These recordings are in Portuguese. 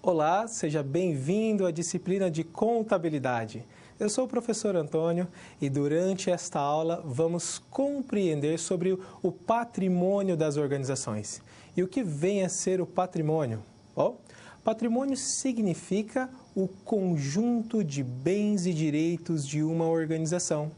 Olá, seja bem-vindo à disciplina de contabilidade. Eu sou o professor Antônio e durante esta aula vamos compreender sobre o patrimônio das organizações. E o que vem a ser o patrimônio? Bom, patrimônio significa o conjunto de bens e direitos de uma organização.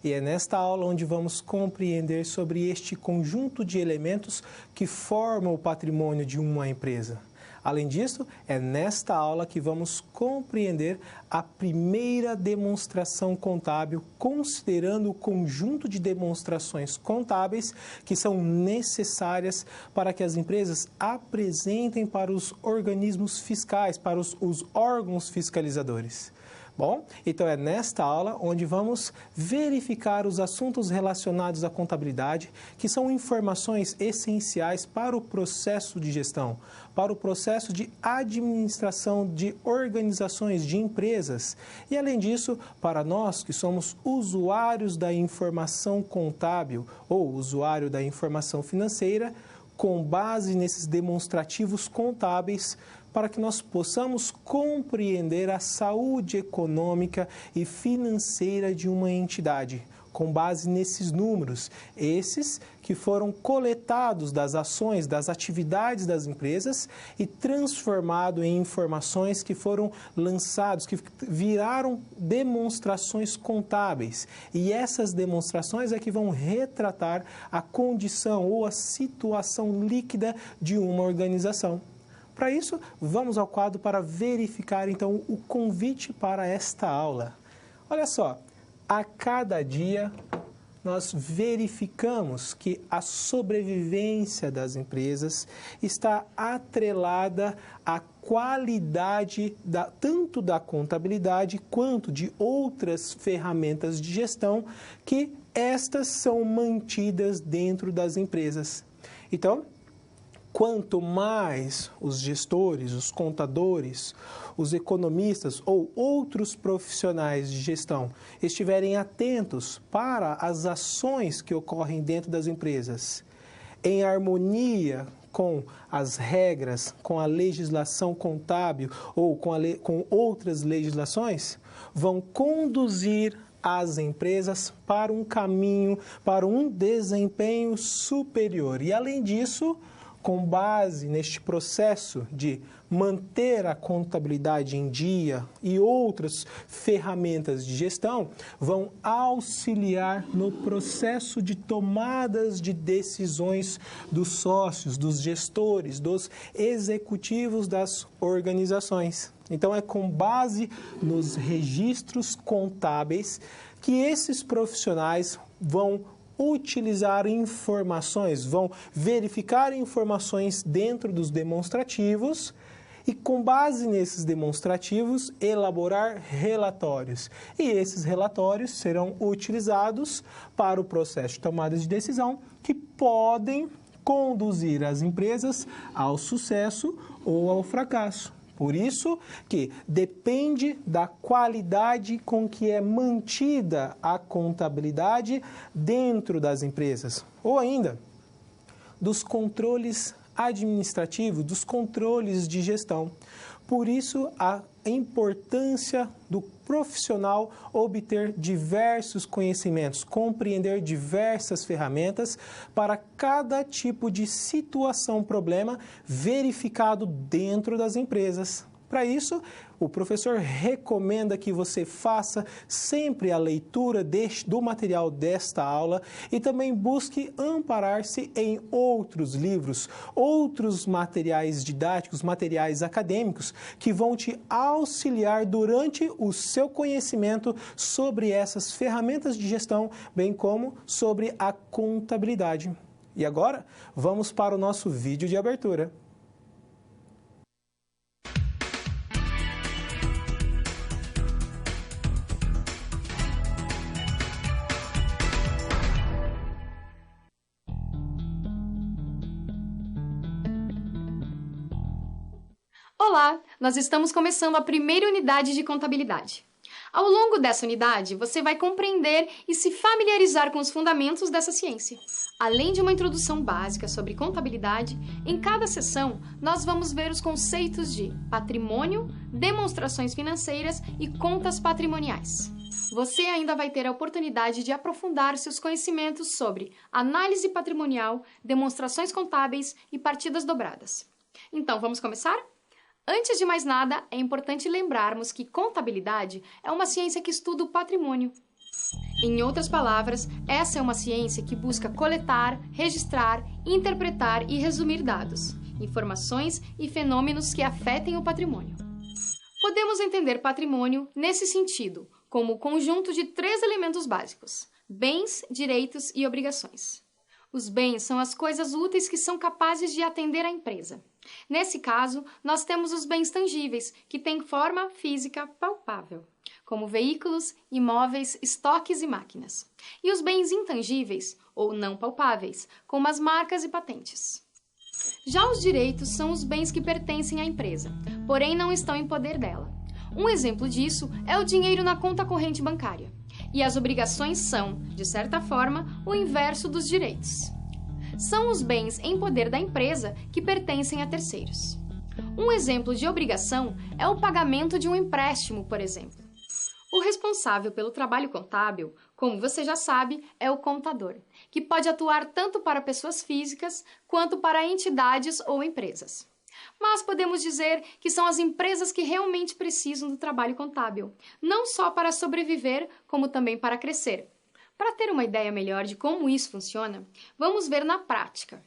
E é nesta aula onde vamos compreender sobre este conjunto de elementos que formam o patrimônio de uma empresa. Além disso, é nesta aula que vamos compreender a primeira demonstração contábil, considerando o conjunto de demonstrações contábeis que são necessárias para que as empresas apresentem para os organismos fiscais, para os órgãos fiscalizadores. Bom, então é nesta aula onde vamos verificar os assuntos relacionados à contabilidade, que são informações essenciais para o processo de gestão, para o processo de administração de organizações, de empresas. E, além disso, para nós que somos usuários da informação contábil ou usuário da informação financeira, com base nesses demonstrativos contábeis, para que nós possamos compreender a saúde econômica e financeira de uma entidade, com base nesses números, esses que foram coletados das ações, das atividades das empresas e transformados em informações que foram lançados, que viraram demonstrações contábeis. E essas demonstrações é que vão retratar a condição ou a situação líquida de uma organização. Para isso, vamos ao quadro para verificar, então, o convite para esta aula. Olha só, a cada dia nós verificamos que a sobrevivência das empresas está atrelada à qualidade tanto da contabilidade quanto de outras ferramentas de gestão que estas são mantidas dentro das empresas. Então, quanto mais os gestores, os contadores, os economistas ou outros profissionais de gestão estiverem atentos para as ações que ocorrem dentro das empresas, em harmonia com as regras, com a legislação contábil ou com outras legislações, vão conduzir as empresas para um caminho, para um desempenho superior. E, além disso, com base neste processo de manter a contabilidade em dia e outras ferramentas de gestão, vão auxiliar no processo de tomadas de decisões dos sócios, dos gestores, dos executivos das organizações. Então, é com base nos registros contábeis que esses profissionais vão utilizar informações, vão verificar informações dentro dos demonstrativos e, com base nesses demonstrativos, elaborar relatórios. E esses relatórios serão utilizados para o processo de tomada de decisão, que podem conduzir as empresas ao sucesso ou ao fracasso. Por isso que depende da qualidade com que é mantida a contabilidade dentro das empresas, ou ainda dos controles administrativos, dos controles de gestão. Por isso, a importância do profissional obter diversos conhecimentos, compreender diversas ferramentas para cada tipo de situação, problema verificado dentro das empresas. Para isso, o professor recomenda que você faça sempre a leitura do material desta aula e também busque amparar-se em outros livros, outros materiais didáticos, materiais acadêmicos que vão te auxiliar durante o seu conhecimento sobre essas ferramentas de gestão, bem como sobre a contabilidade. E agora, vamos para o nosso vídeo de abertura. Olá, nós estamos começando a primeira unidade de contabilidade. Ao longo dessa unidade, você vai compreender e se familiarizar com os fundamentos dessa ciência. Além de uma introdução básica sobre contabilidade, em cada sessão nós vamos ver os conceitos de patrimônio, demonstrações financeiras e contas patrimoniais. Você ainda vai ter a oportunidade de aprofundar seus conhecimentos sobre análise patrimonial, demonstrações contábeis e partidas dobradas. Então, vamos começar? Antes de mais nada, é importante lembrarmos que contabilidade é uma ciência que estuda o patrimônio. Em outras palavras, essa é uma ciência que busca coletar, registrar, interpretar e resumir dados, informações e fenômenos que afetem o patrimônio. Podemos entender patrimônio nesse sentido, como o conjunto de 3 elementos básicos: bens, direitos e obrigações. Os bens são as coisas úteis que são capazes de atender a empresa. Nesse caso, nós temos os bens tangíveis, que têm forma física palpável, como veículos, imóveis, estoques e máquinas. E os bens intangíveis, ou não palpáveis, como as marcas e patentes. Já os direitos são os bens que pertencem à empresa, porém não estão em poder dela. Um exemplo disso é o dinheiro na conta corrente bancária. E as obrigações são, de certa forma, o inverso dos direitos. São os bens em poder da empresa que pertencem a terceiros. Um exemplo de obrigação é o pagamento de um empréstimo, por exemplo. O responsável pelo trabalho contábil, como você já sabe, é o contador, que pode atuar tanto para pessoas físicas quanto para entidades ou empresas. Mas podemos dizer que são as empresas que realmente precisam do trabalho contábil, não só para sobreviver, como também para crescer. Para ter uma ideia melhor de como isso funciona, vamos ver na prática.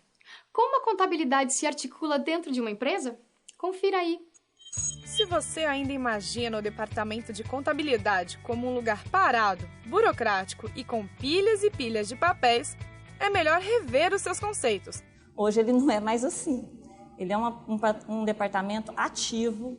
Como a contabilidade se articula dentro de uma empresa? Confira aí. Se você ainda imagina o departamento de contabilidade como um lugar parado, burocrático e com pilhas e pilhas de papéis, é melhor rever os seus conceitos. Hoje ele não é mais assim. Ele é um departamento ativo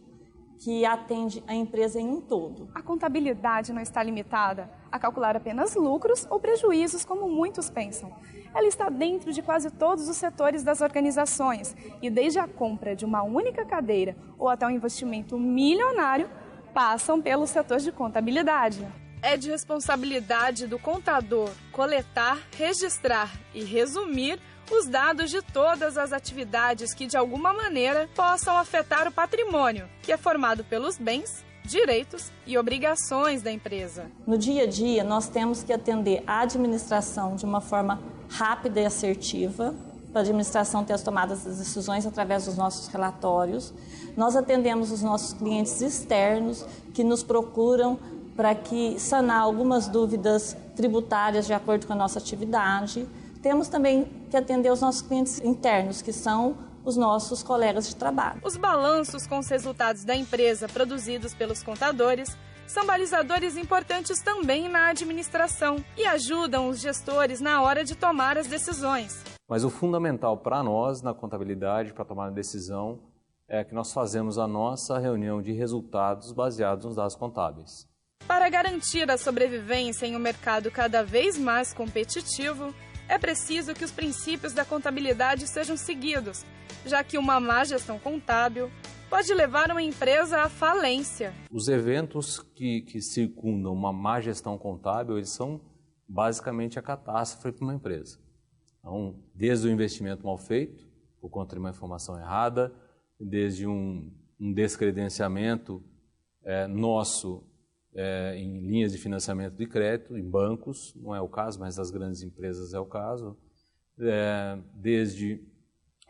que atende a empresa em um todo. A contabilidade não está limitada a calcular apenas lucros ou prejuízos, como muitos pensam. Ela está dentro de quase todos os setores das organizações e desde a compra de uma única cadeira ou até um investimento milionário, passam pelo setor de contabilidade. É de responsabilidade do contador coletar, registrar e resumir os dados de todas as atividades que, de alguma maneira, possam afetar o patrimônio, que é formado pelos bens, direitos e obrigações da empresa. No dia a dia, nós temos que atender a administração de uma forma rápida e assertiva, para a administração ter as tomadas das decisões através dos nossos relatórios. Nós atendemos os nossos clientes externos que nos procuram para que sanar algumas dúvidas tributárias de acordo com a nossa atividade. Temos também que atender os nossos clientes internos, que são os nossos colegas de trabalho. Os balanços com os resultados da empresa produzidos pelos contadores são balizadores importantes também na administração e ajudam os gestores na hora de tomar as decisões. Mas o fundamental para nós na contabilidade, para tomar a decisão, é que nós fazemos a nossa reunião de resultados baseados nos dados contábeis. Para garantir a sobrevivência em um mercado cada vez mais competitivo, é preciso que os princípios da contabilidade sejam seguidos, já que uma má gestão contábil pode levar uma empresa à falência. Os eventos que circundam uma má gestão contábil, eles são basicamente a catástrofe para uma empresa. Então, desde o investimento mal feito, por conta de uma informação errada, desde um descredenciamento nosso em linhas de financiamento de crédito, em bancos, não é o caso, mas das grandes empresas é o caso, desde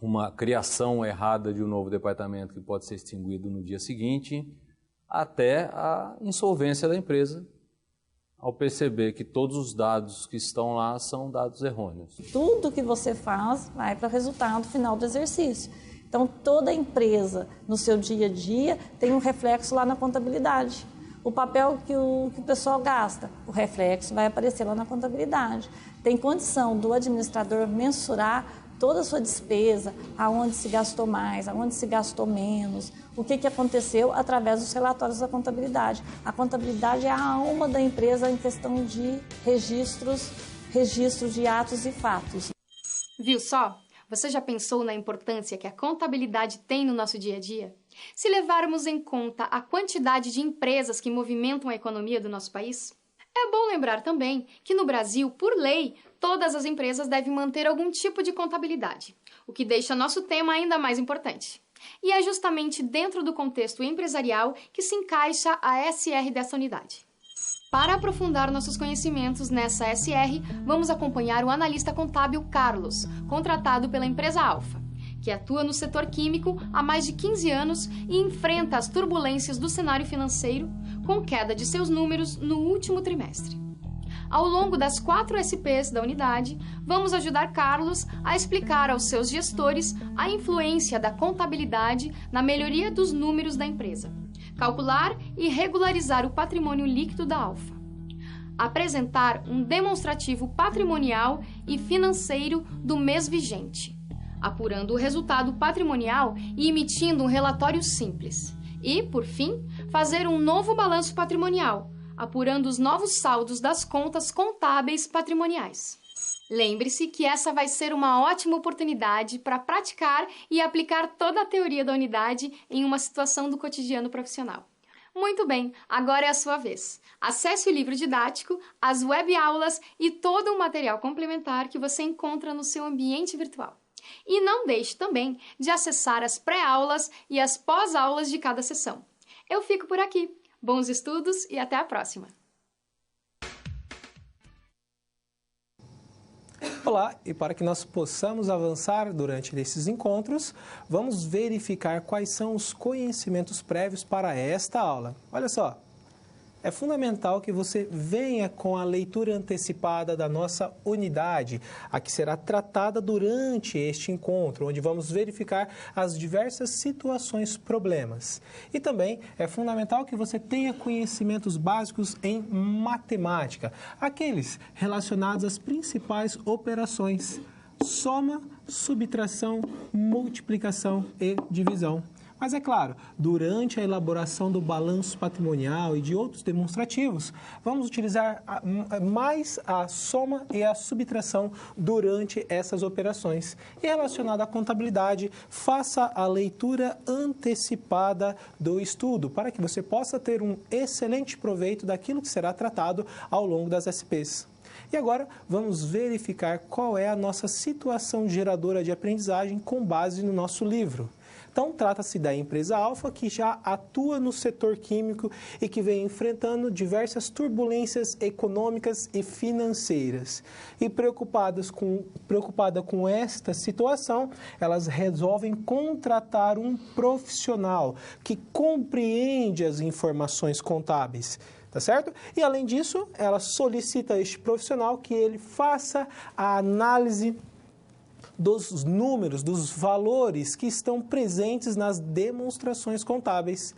uma criação errada de um novo departamento que pode ser extinguido no dia seguinte, até a insolvência da empresa, ao perceber que todos os dados que estão lá são dados errôneos. Tudo que você faz vai para o resultado final do exercício. Então, toda empresa, no seu dia a dia, tem um reflexo lá na contabilidade. O papel que o pessoal gasta, o reflexo vai aparecer lá na contabilidade. Tem condição do administrador mensurar toda a sua despesa, aonde se gastou mais, aonde se gastou menos, o que aconteceu através dos relatórios da contabilidade. A contabilidade é a alma da empresa em questão de registros de atos e fatos. Viu só? Você já pensou na importância que a contabilidade tem no nosso dia a dia? Se levarmos em conta a quantidade de empresas que movimentam a economia do nosso país? É bom lembrar também que no Brasil, por lei, todas as empresas devem manter algum tipo de contabilidade, o que deixa nosso tema ainda mais importante. E é justamente dentro do contexto empresarial que se encaixa a SR dessa unidade. Para aprofundar nossos conhecimentos nessa SR, vamos acompanhar o analista contábil Carlos, contratado pela empresa Alfa, que atua no setor químico há mais de 15 anos e enfrenta as turbulências do cenário financeiro com queda de seus números no último trimestre. Ao longo das 4 SPs da unidade, vamos ajudar Carlos a explicar aos seus gestores a influência da contabilidade na melhoria dos números da empresa, calcular e regularizar o patrimônio líquido da Alfa, apresentar um demonstrativo patrimonial e financeiro do mês vigente, apurando o resultado patrimonial e emitindo um relatório simples. E, por fim, fazer um novo balanço patrimonial, apurando os novos saldos das contas contábeis patrimoniais. Lembre-se que essa vai ser uma ótima oportunidade para praticar e aplicar toda a teoria da unidade em uma situação do cotidiano profissional. Muito bem, agora é a sua vez. Acesse o livro didático, as web-aulas e todo o material complementar que você encontra no seu ambiente virtual. E não deixe também de acessar as pré-aulas e as pós-aulas de cada sessão. Eu fico por aqui. Bons estudos e até a próxima! Olá, e para que nós possamos avançar durante esses encontros, vamos verificar quais são os conhecimentos prévios para esta aula. Olha só! É fundamental que você venha com a leitura antecipada da nossa unidade, a que será tratada durante este encontro, onde vamos verificar as diversas situações, problemas. E também é fundamental que você tenha conhecimentos básicos em matemática, aqueles relacionados às principais operações: soma, subtração, multiplicação e divisão. Mas é claro, durante a elaboração do balanço patrimonial e de outros demonstrativos, vamos utilizar mais a soma e a subtração durante essas operações. E relacionado à contabilidade, faça a leitura antecipada do estudo, para que você possa ter um excelente proveito daquilo que será tratado ao longo das SPs. E agora vamos verificar qual é a nossa situação geradora de aprendizagem com base no nosso livro. Então, trata-se da empresa Alfa, que já atua no setor químico e que vem enfrentando diversas turbulências econômicas e financeiras. E preocupada com esta situação, elas resolvem contratar um profissional que compreende as informações contábeis. Tá certo? E, além disso, ela solicita a este profissional que ele faça a análise dos números, dos valores que estão presentes nas demonstrações contábeis.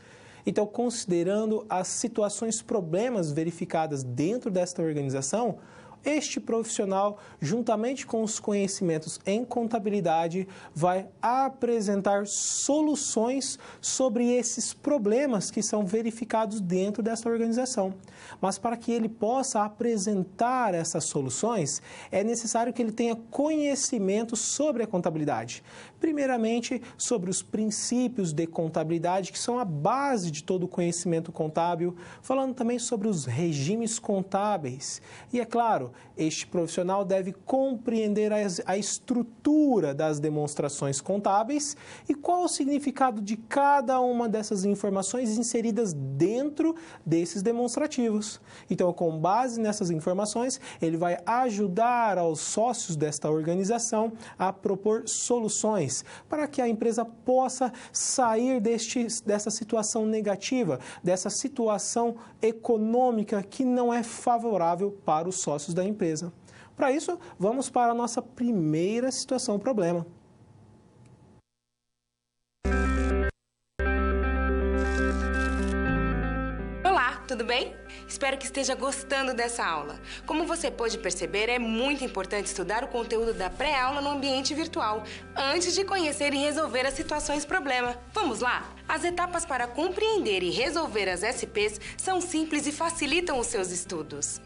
Então, considerando as situações, problemas verificadas dentro desta organização, este profissional, juntamente com os conhecimentos em contabilidade, vai apresentar soluções sobre esses problemas que são verificados dentro dessa organização. Mas para que ele possa apresentar essas soluções, é necessário que ele tenha conhecimento sobre a contabilidade. Primeiramente, sobre os princípios de contabilidade, que são a base de todo o conhecimento contábil, falando também sobre os regimes contábeis. E, é claro, este profissional deve compreender a estrutura das demonstrações contábeis e qual o significado de cada uma dessas informações inseridas dentro desses demonstrativos. Então, com base nessas informações, ele vai ajudar aos sócios desta organização a propor soluções para que a empresa possa sair dessa situação negativa, dessa situação econômica que não é favorável para os sócios da empresa. Para isso, vamos para a nossa primeira situação problema. Olá, tudo bem? Espero que esteja gostando dessa aula. Como você pôde perceber, é muito importante estudar o conteúdo da pré-aula no ambiente virtual, antes de conhecer e resolver as situações problema. Vamos lá? As etapas para compreender e resolver as SPs são simples e facilitam os seus estudos.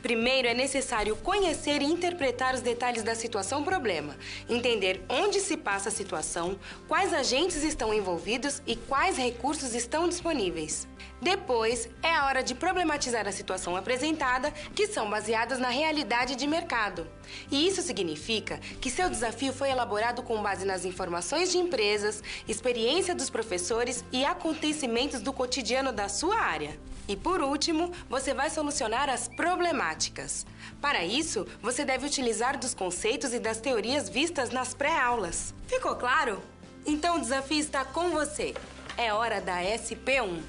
Primeiro, é necessário conhecer e interpretar os detalhes da situação-problema, entender onde se passa a situação, quais agentes estão envolvidos e quais recursos estão disponíveis. Depois, é a hora de problematizar a situação apresentada, que são baseadas na realidade de mercado. E isso significa que seu desafio foi elaborado com base nas informações de empresas, experiência dos professores e acontecimentos do cotidiano da sua área. E por último, você vai solucionar as problemáticas. Para isso, você deve utilizar dos conceitos e das teorias vistas nas pré-aulas. Ficou claro? Então o desafio está com você. É hora da SP1.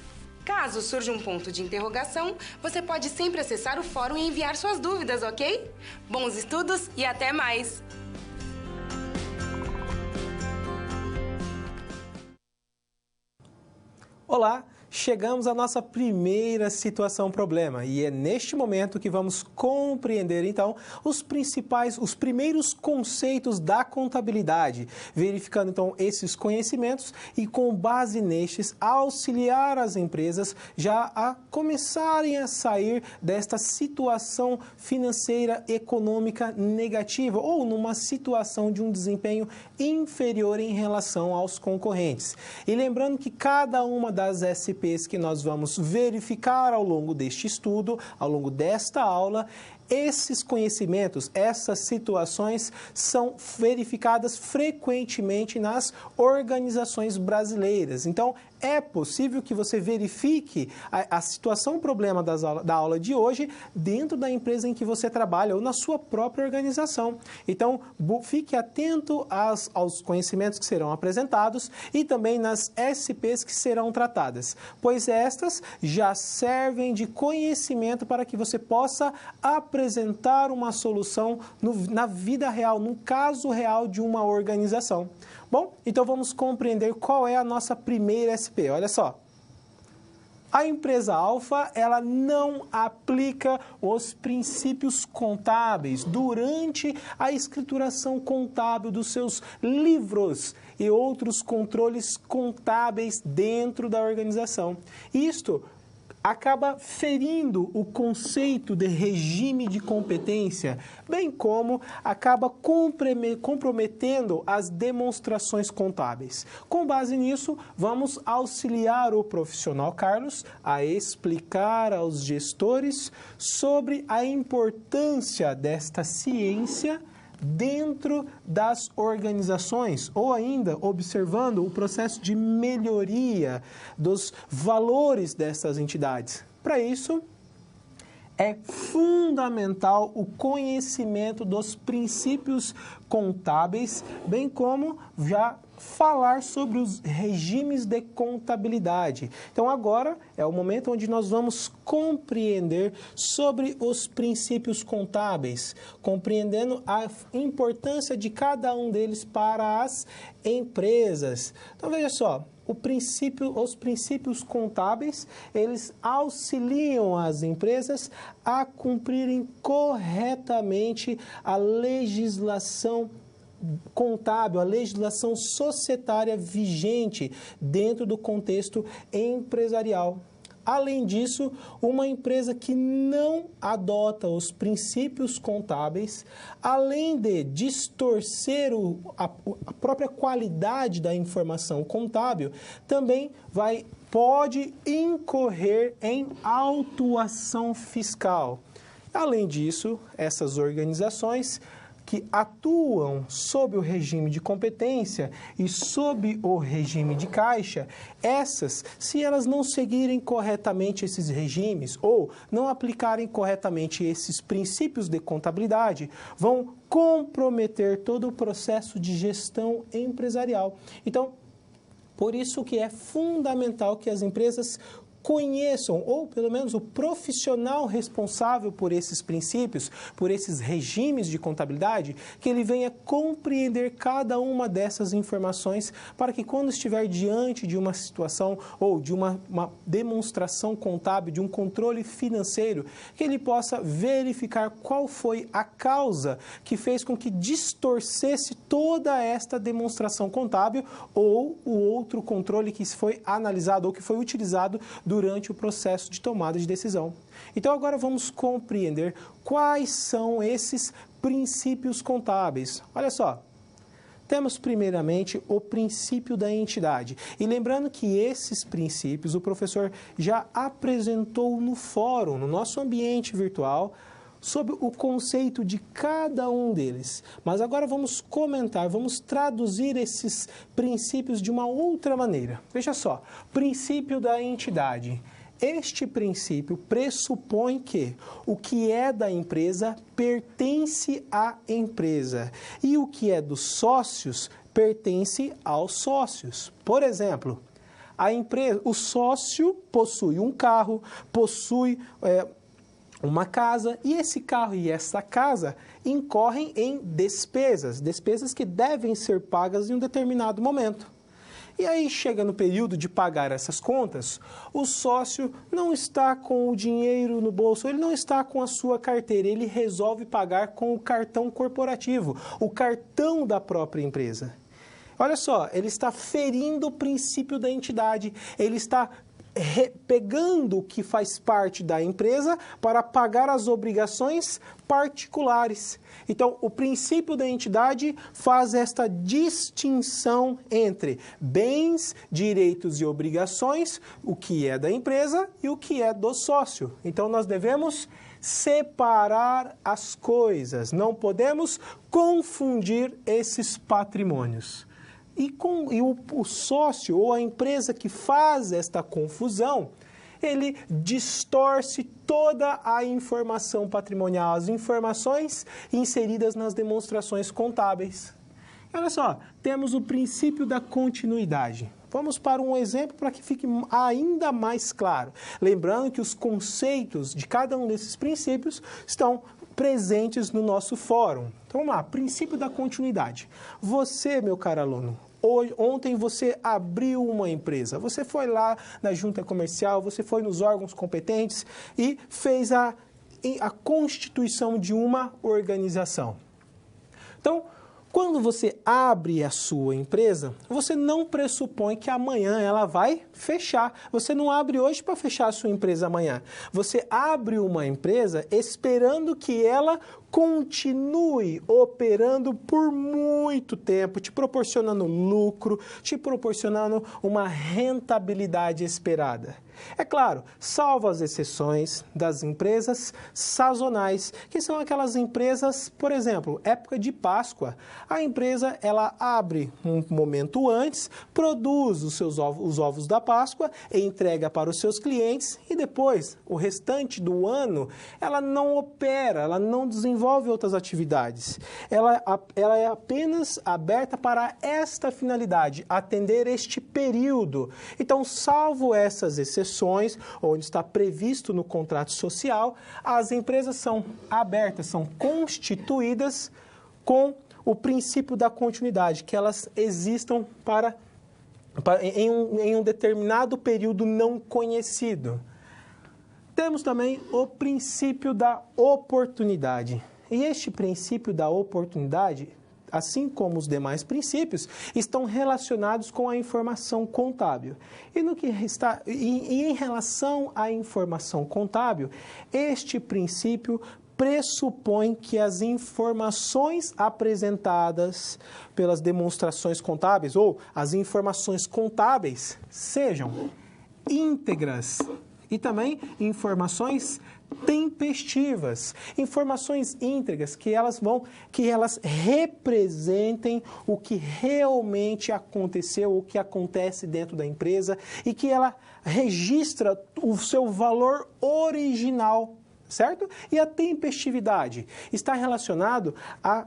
Caso surja um ponto de interrogação, você pode sempre acessar o fórum e enviar suas dúvidas, ok? Bons estudos e até mais! Olá! Chegamos à nossa primeira situação-problema e é neste momento que vamos compreender, então, os primeiros conceitos da contabilidade, verificando, então, esses conhecimentos e, com base nestes, auxiliar as empresas já a começarem a sair desta situação financeira econômica negativa ou numa situação de um desempenho inferior em relação aos concorrentes. E lembrando que cada uma das SPs que nós vamos verificar ao longo deste estudo, ao longo desta aula, esses conhecimentos, essas situações são verificadas frequentemente nas organizações brasileiras. Então, é possível que você verifique a situação-problema da aula de hoje dentro da empresa em que você trabalha ou na sua própria organização. Então, fique atento aos conhecimentos que serão apresentados e também nas SPs que serão tratadas, pois estas já servem de conhecimento para que você possa apresentar uma solução na vida real, no caso real de uma organização. Bom, então vamos compreender qual é a nossa primeira SP. Olha só. A empresa Alfa, ela não aplica os princípios contábeis durante a escrituração contábil dos seus livros e outros controles contábeis dentro da organização. Isto acaba ferindo o conceito de regime de competência, bem como acaba comprometendo as demonstrações contábeis. Com base nisso, vamos auxiliar o profissional Carlos a explicar aos gestores sobre a importância desta ciência dentro das organizações, ou ainda observando o processo de melhoria dos valores dessas entidades. Para isso, é fundamental o conhecimento dos princípios contábeis, bem como já falar sobre os regimes de contabilidade. Então, agora é o momento onde nós vamos compreender sobre os princípios contábeis, compreendendo a importância de cada um deles para as empresas. Então, veja só. Os princípios contábeis, eles auxiliam as empresas a cumprirem corretamente a legislação contábil, a legislação societária vigente dentro do contexto empresarial. Além disso, uma empresa que não adota os princípios contábeis, além de distorcer a própria qualidade da informação contábil, também pode incorrer em autuação fiscal. Além disso, essas organizações que atuam sob o regime de competência e sob o regime de caixa, se elas não seguirem corretamente esses regimes ou não aplicarem corretamente esses princípios de contabilidade, vão comprometer todo o processo de gestão empresarial. Então, por isso que é fundamental que as empresas conheçam, ou pelo menos o profissional responsável por esses princípios, por esses regimes de contabilidade, que ele venha compreender cada uma dessas informações para que quando estiver diante de uma situação ou de uma demonstração contábil, de um controle financeiro, que ele possa verificar qual foi a causa que fez com que distorcesse toda esta demonstração contábil ou o outro controle que foi analisado ou que foi utilizado durante o processo de tomada de decisão. Então, agora vamos compreender quais são esses princípios contábeis. Olha só. Temos, primeiramente, o princípio da entidade. E lembrando que esses princípios o professor já apresentou no fórum, no nosso ambiente virtual, sobre o conceito de cada um deles. Mas agora vamos comentar, vamos traduzir esses princípios de uma outra maneira. Veja só, princípio da entidade. Este princípio pressupõe que o que é da empresa pertence à empresa e o que é dos sócios pertence aos sócios. Por exemplo, o sócio possui um carro, possui uma casa, e esse carro e essa casa incorrem em despesas que devem ser pagas em um determinado momento. E aí chega no período de pagar essas contas, o sócio não está com o dinheiro no bolso, ele não está com a sua carteira, ele resolve pagar com o cartão corporativo, o cartão da própria empresa. Olha só, ele está ferindo o princípio da entidade, ele está pegando o que faz parte da empresa para pagar as obrigações particulares. Então, o princípio da entidade faz esta distinção entre bens, direitos e obrigações, o que é da empresa e o que é do sócio. Então, nós devemos separar as coisas, não podemos confundir esses patrimônios. E o sócio ou a empresa que faz esta confusão, ele distorce toda a informação patrimonial, as informações inseridas nas demonstrações contábeis. Olha só, temos o princípio da continuidade. Vamos para um exemplo para que fique ainda mais claro. Lembrando que os conceitos de cada um desses princípios estão presentes no nosso fórum. Então vamos lá, princípio da continuidade. Você, meu caro aluno, ontem você abriu uma empresa, você foi lá na junta comercial, você foi nos órgãos competentes e fez a constituição de uma organização. Então, quando você abre a sua empresa, você não pressupõe que amanhã ela vai fechar. Você não abre hoje para fechar a sua empresa amanhã. Você abre uma empresa esperando que ela continue operando por muito tempo, te proporcionando lucro, te proporcionando uma rentabilidade esperada. É claro, salvo as exceções das empresas sazonais, que são aquelas empresas, por exemplo, época de Páscoa. A empresa, ela abre um momento antes, produz os ovos da Páscoa, entrega para os seus clientes e depois, o restante do ano, ela não opera, ela não desenvolve outras atividades. Ela é apenas aberta para esta finalidade, atender este período. Então, salvo essas exceções, onde está previsto no contrato social, as empresas são abertas, são constituídas com o princípio da continuidade, que elas existam em um determinado período não conhecido. Temos também o princípio da oportunidade. E este princípio da oportunidade, assim como os demais princípios, estão relacionados com a informação contábil. E em relação à informação contábil, este princípio pressupõe que as informações apresentadas pelas demonstrações contábeis ou as informações contábeis sejam íntegras e também informações tempestivas, informações íntegras que elas representem o que realmente aconteceu, o que acontece dentro da empresa e que ela registra o seu valor original, certo? E a tempestividade está relacionado ao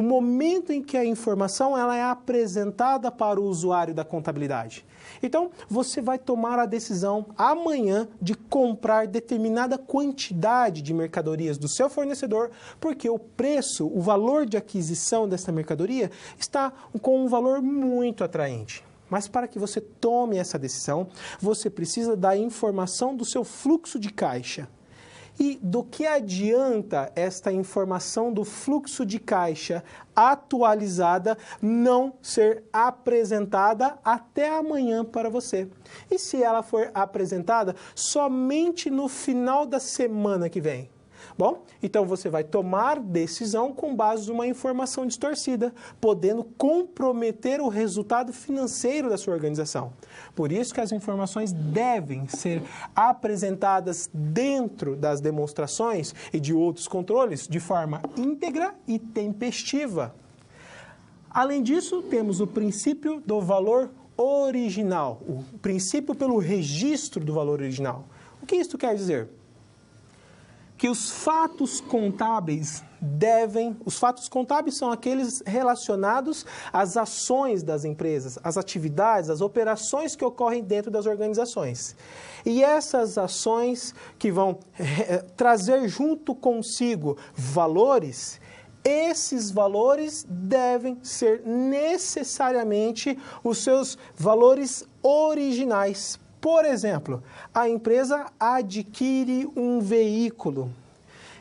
momento em que a informação ela é apresentada para o usuário da contabilidade. Então, você vai tomar a decisão amanhã de comprar determinada quantidade de mercadorias do seu fornecedor, porque o preço, o valor de aquisição dessa mercadoria está com um valor muito atraente. Mas para que você tome essa decisão, você precisa da informação do seu fluxo de caixa. E do que adianta esta informação do fluxo de caixa atualizada não ser apresentada até amanhã para você? E se ela for apresentada somente no final da semana que vem? Bom, então você vai tomar decisão com base numa informação distorcida, podendo comprometer o resultado financeiro da sua organização. Por isso que as informações devem ser apresentadas dentro das demonstrações e de outros controles de forma íntegra e tempestiva. Além disso, temos o princípio do valor original, o princípio pelo registro do valor original. O que isso quer dizer? Que os fatos contábeis são aqueles relacionados às ações das empresas, às atividades, às operações que ocorrem dentro das organizações. E essas ações que vão trazer junto consigo valores, esses valores devem ser necessariamente os seus valores originais. Por exemplo, a empresa adquire um veículo.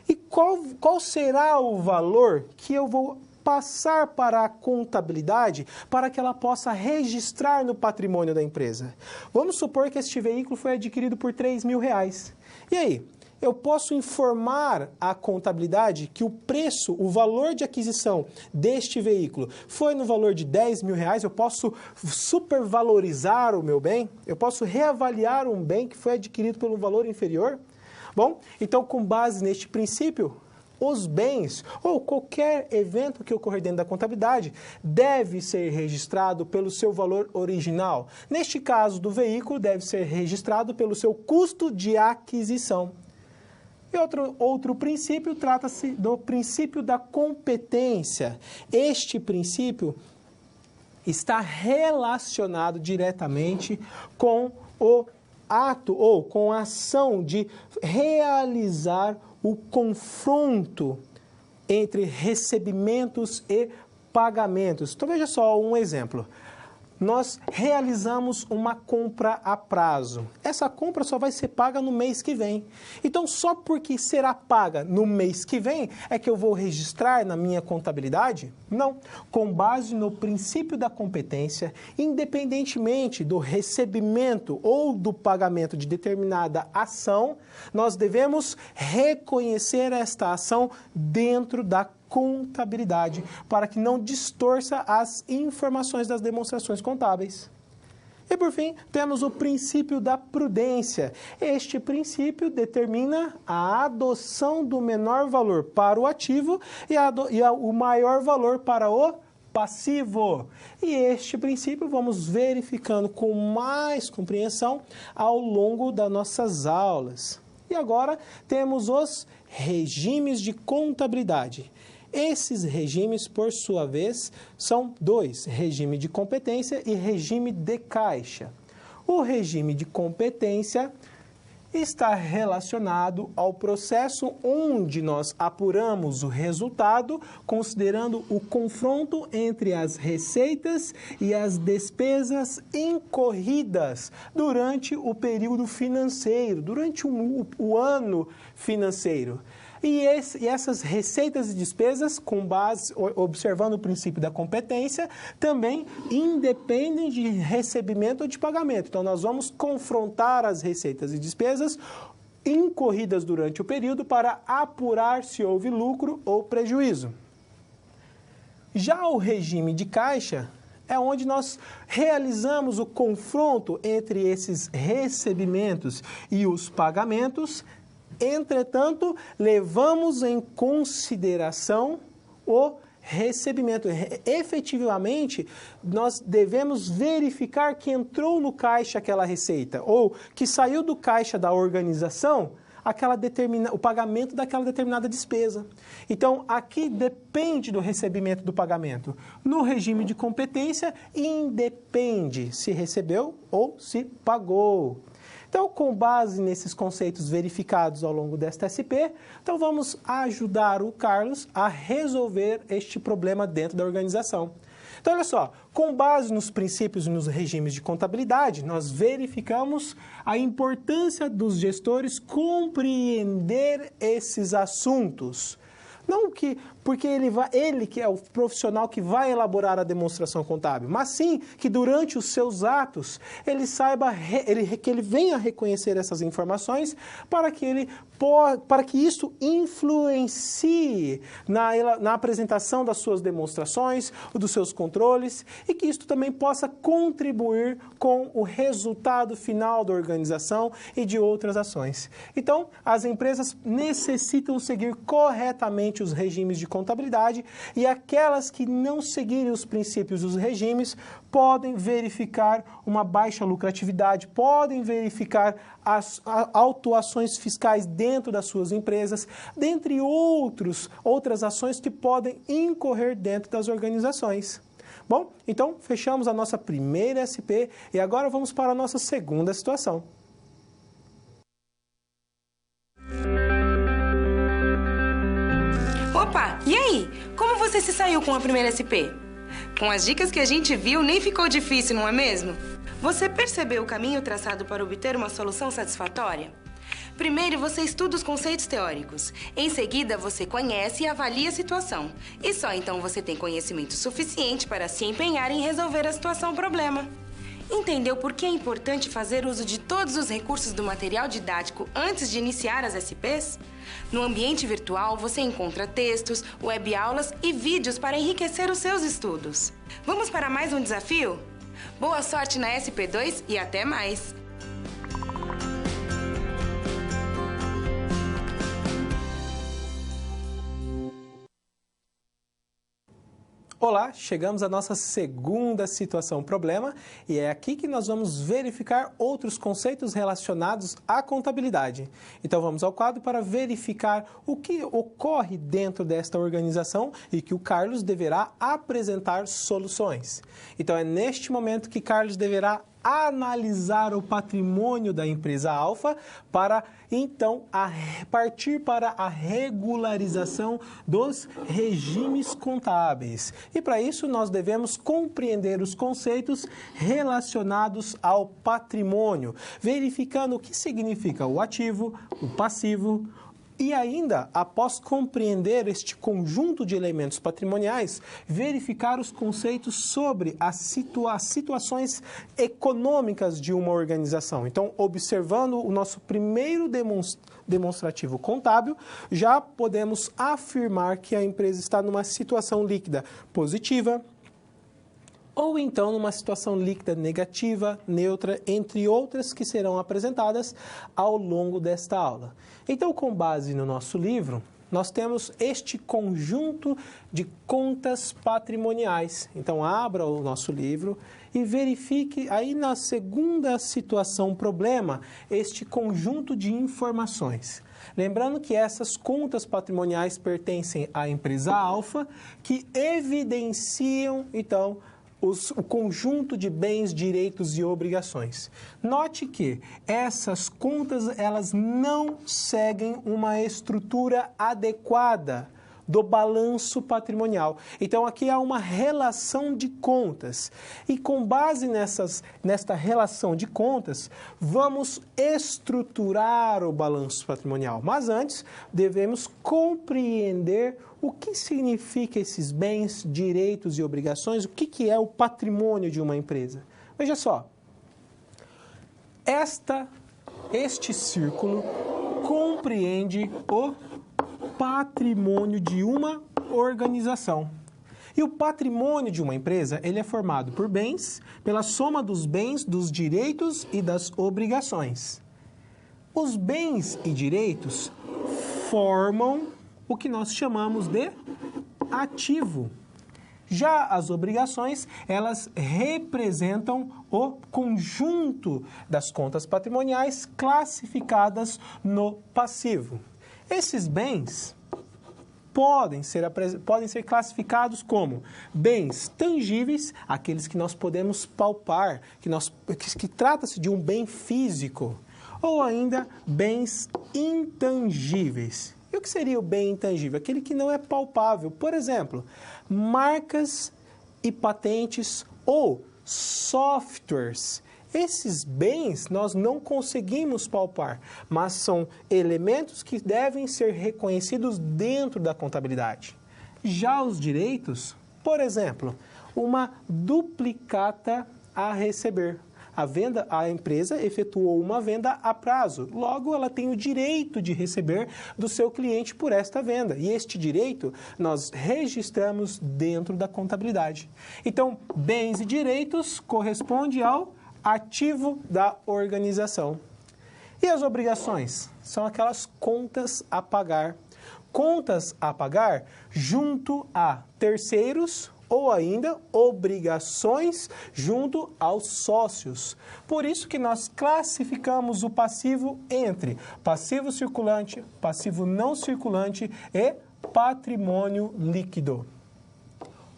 E qual será o valor que eu vou passar para a contabilidade para que ela possa registrar no patrimônio da empresa? Vamos supor que este veículo foi adquirido por R$3.000. E aí? Eu posso informar a contabilidade que o valor de aquisição deste veículo foi no valor de R$10.000, eu posso supervalorizar o meu bem? Eu posso reavaliar um bem que foi adquirido pelo valor inferior? Bom, então com base neste princípio, os bens ou qualquer evento que ocorrer dentro da contabilidade deve ser registrado pelo seu valor original. Neste caso do veículo, deve ser registrado pelo seu custo de aquisição. E outro princípio trata-se do princípio da competência. Este princípio está relacionado diretamente com o ato ou com a ação de realizar o confronto entre recebimentos e pagamentos. Então veja só um exemplo. Nós realizamos uma compra a prazo. Essa compra só vai ser paga no mês que vem. Então, só porque será paga no mês que vem é que eu vou registrar na minha contabilidade? Não. Com base no princípio da competência, independentemente do recebimento ou do pagamento de determinada ação, nós devemos reconhecer esta ação dentro da contabilidade, para que não distorça as informações das demonstrações contábeis. E, por fim, temos o princípio da prudência. Este princípio determina a adoção do menor valor para o ativo e o maior valor para o passivo. E este princípio vamos verificando com mais compreensão ao longo das nossas aulas. E agora temos os regimes de contabilidade. Esses regimes, por sua vez, são dois: regime de competência e regime de caixa. O regime de competência está relacionado ao processo onde nós apuramos o resultado, considerando o confronto entre as receitas e as despesas incorridas durante o período financeiro, durante o ano financeiro. E essas receitas e despesas, observando o princípio da competência, também independem de recebimento ou de pagamento. Então, nós vamos confrontar as receitas e despesas incorridas durante o período para apurar se houve lucro ou prejuízo. Já o regime de caixa é onde nós realizamos o confronto entre esses recebimentos e os pagamentos. Entretanto, levamos em consideração o recebimento. Efetivamente, nós devemos verificar que entrou no caixa aquela receita ou que saiu do caixa da organização o pagamento daquela determinada despesa. Então, aqui depende do recebimento do pagamento. No regime de competência, independe se recebeu ou se pagou. Então, com base nesses conceitos verificados ao longo desta SP, então vamos ajudar o Carlos a resolver este problema dentro da organização. Então, olha só, com base nos princípios e nos regimes de contabilidade, nós verificamos a importância dos gestores compreender esses assuntos. Não porque ele que é o profissional que vai elaborar a demonstração contábil, mas sim que durante os seus atos ele saiba, que ele venha reconhecer essas informações para que isso influencie na apresentação das suas demonstrações, dos seus controles e que isso também possa contribuir com o resultado final da organização e de outras ações. Então, as empresas necessitam seguir corretamente os regimes de contabilidade e aquelas que não seguirem os princípios dos regimes podem verificar uma baixa lucratividade, podem verificar as autuações fiscais dentro das suas empresas, dentre outras ações que podem incorrer dentro das organizações. Bom, então fechamos a nossa primeira SP e agora vamos para a nossa segunda situação. Opa, e aí? Como você se saiu com a primeira SP? Com as dicas que a gente viu, nem ficou difícil, não é mesmo? Você percebeu o caminho traçado para obter uma solução satisfatória? Primeiro, você estuda os conceitos teóricos. Em seguida, você conhece e avalia a situação. E só então você tem conhecimento suficiente para se empenhar em resolver a situação-problema. Entendeu por que é importante fazer uso de todos os recursos do material didático antes de iniciar as SPs? No ambiente virtual, você encontra textos, web-aulas e vídeos para enriquecer os seus estudos. Vamos para mais um desafio? Boa sorte na SP2 e até mais! Olá, chegamos à nossa segunda situação problema e é aqui que nós vamos verificar outros conceitos relacionados à contabilidade. Então vamos ao quadro para verificar o que ocorre dentro desta organização e que o Carlos deverá apresentar soluções. Então é neste momento que Carlos deverá analisar o patrimônio da empresa Alfa para, então, partir para a regularização dos regimes contábeis. E para isso nós devemos compreender os conceitos relacionados ao patrimônio, verificando o que significa o ativo, o passivo, e ainda, após compreender este conjunto de elementos patrimoniais, verificar os conceitos sobre as situações econômicas de uma organização. Então, observando o nosso primeiro demonstrativo contábil, já podemos afirmar que a empresa está numa situação líquida positiva, ou então numa situação líquida negativa, neutra, entre outras que serão apresentadas ao longo desta aula. Então, com base no nosso livro, nós temos este conjunto de contas patrimoniais. Então, abra o nosso livro e verifique aí na segunda situação problema este conjunto de informações. Lembrando que essas contas patrimoniais pertencem à empresa Alfa, que evidenciam, então, o conjunto de bens, direitos e obrigações. Note que essas contas elas não seguem uma estrutura adequada do balanço patrimonial. Então, aqui há uma relação de contas. E com base nesta relação de contas, vamos estruturar o balanço patrimonial. Mas antes, devemos compreender o que significa esses bens, direitos e obrigações, o que é o patrimônio de uma empresa. Veja só, este círculo compreende o patrimônio de uma organização. E o patrimônio de uma empresa, ele é formado por bens, pela soma dos bens, dos direitos e das obrigações. Os bens e direitos formam o que nós chamamos de ativo. Já as obrigações, elas representam o conjunto das contas patrimoniais classificadas no passivo. Esses bens podem ser classificados como bens tangíveis, aqueles que nós podemos palpar, que trata-se de um bem físico, ou ainda bens intangíveis. E o que seria o bem intangível? Aquele que não é palpável. Por exemplo, marcas e patentes ou softwares. Esses bens nós não conseguimos palpar, mas são elementos que devem ser reconhecidos dentro da contabilidade. Já os direitos, por exemplo, uma duplicata a receber. A empresa efetuou uma venda a prazo, logo ela tem o direito de receber do seu cliente por esta venda. E este direito nós registramos dentro da contabilidade. Então, bens e direitos corresponde ao ativo da organização. E as obrigações? São aquelas contas a pagar. Contas a pagar junto a terceiros ou ainda obrigações junto aos sócios. Por isso que nós classificamos o passivo entre passivo circulante, passivo não circulante e patrimônio líquido.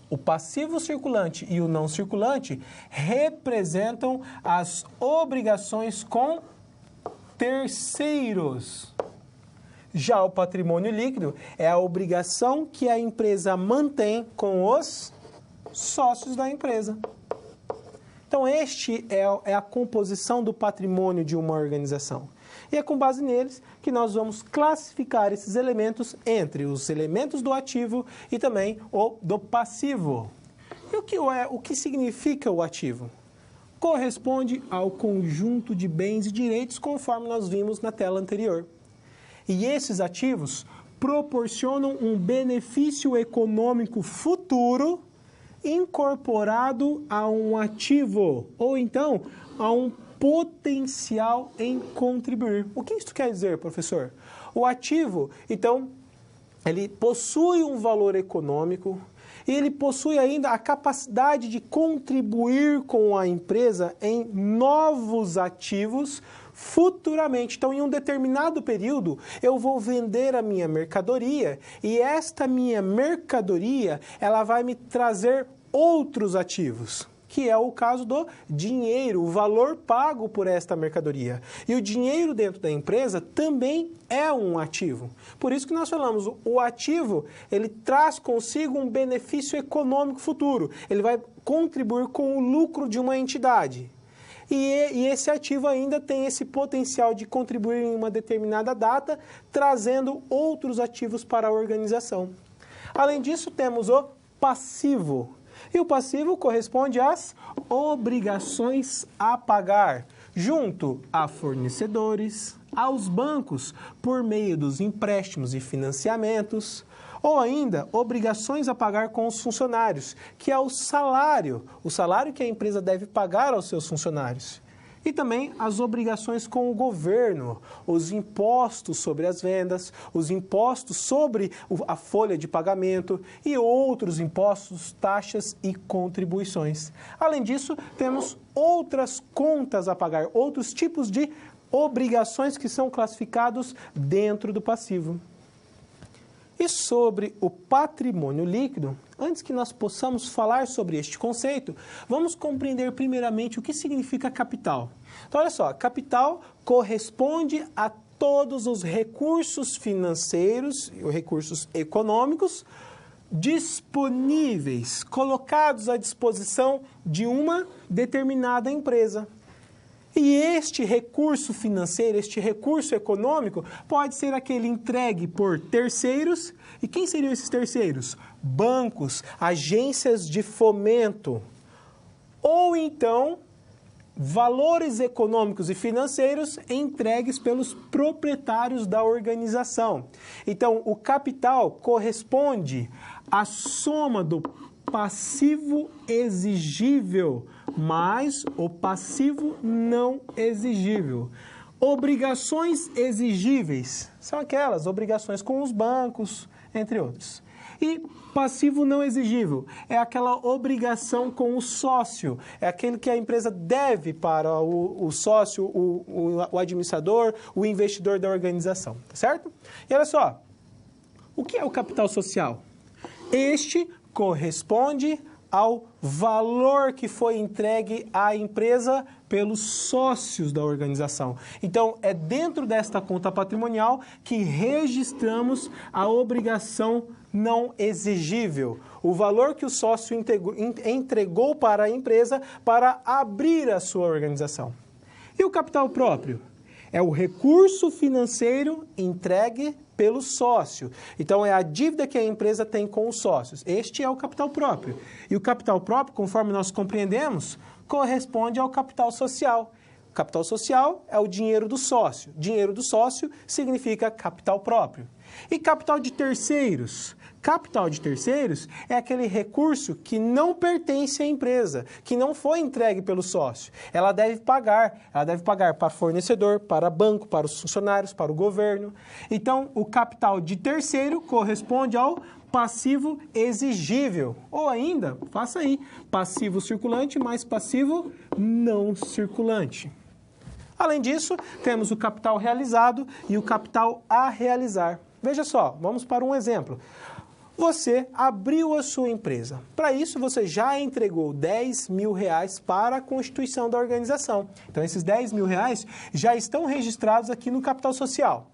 O passivo circulante e o não circulante representam as obrigações com terceiros. Já o patrimônio líquido é a obrigação que a empresa mantém com os sócios da empresa. Então, este é a composição do patrimônio de uma organização. E é com base neles que nós vamos classificar esses elementos entre os elementos do ativo e também o do passivo. E o que significa o ativo? Corresponde ao conjunto de bens e direitos conforme nós vimos na tela anterior. E esses ativos proporcionam um benefício econômico futuro incorporado a um ativo, ou então a um potencial em contribuir. O que isso quer dizer, professor? O ativo, então, ele possui um valor econômico e ele possui ainda a capacidade de contribuir com a empresa em novos ativos futuramente. Então, em um determinado período, eu vou vender a minha mercadoria e esta minha mercadoria, ela vai me trazer outros ativos, que é o caso do dinheiro, o valor pago por esta mercadoria. E o dinheiro dentro da empresa também é um ativo. Por isso que nós falamos, o ativo, ele traz consigo um benefício econômico futuro. Ele vai contribuir com o lucro de uma entidade. E esse ativo ainda tem esse potencial de contribuir em uma determinada data, trazendo outros ativos para a organização. Além disso, temos o passivo. E o passivo corresponde às obrigações a pagar, junto a fornecedores, aos bancos, por meio dos empréstimos e financiamentos, ou ainda obrigações a pagar com os funcionários, que é o salário que a empresa deve pagar aos seus funcionários. E também as obrigações com o governo, os impostos sobre as vendas, os impostos sobre a folha de pagamento e outros impostos, taxas e contribuições. Além disso, temos outras contas a pagar, outros tipos de obrigações que são classificados dentro do passivo. E sobre o patrimônio líquido, antes que nós possamos falar sobre este conceito, vamos compreender primeiramente o que significa capital. Então, olha só, capital corresponde a todos os recursos financeiros e recursos econômicos disponíveis, colocados à disposição de uma determinada empresa. E este recurso financeiro, este recurso econômico, pode ser aquele entregue por terceiros. E quem seriam esses terceiros? Bancos, agências de fomento. Ou então, valores econômicos e financeiros entregues pelos proprietários da organização. Então, o capital corresponde à soma do passivo exigível mais o passivo não exigível. Obrigações exigíveis são aquelas obrigações com os bancos, entre outros. E passivo não exigível é aquela obrigação com o sócio, é aquele que a empresa deve para o sócio, o administrador, o investidor da organização, tá certo? E olha só, o que é o capital social? Este corresponde ao valor que foi entregue à empresa pelos sócios da organização. Então, é dentro desta conta patrimonial que registramos a obrigação não exigível, o valor que o sócio entregou para a empresa para abrir a sua organização. E o capital próprio? É o recurso financeiro entregue pelo sócio. Então, é a dívida que a empresa tem com os sócios. Este é o capital próprio. E o capital próprio, conforme nós compreendemos, corresponde ao capital social. O capital social é o dinheiro do sócio. Dinheiro do sócio significa capital próprio. E capital de terceiros? Capital de terceiros é aquele recurso que não pertence à empresa, que não foi entregue pelo sócio. Ela deve pagar para fornecedor, para banco, para os funcionários, para o governo. Então, o capital de terceiro corresponde ao passivo exigível. Ou ainda, faça aí, passivo circulante mais passivo não circulante. Além disso, temos o capital realizado e o capital a realizar. Veja só, vamos para um exemplo. Você abriu a sua empresa. Para isso, você já entregou R$10.000 para a constituição da organização. Então, esses R$10.000 já estão registrados aqui no capital social.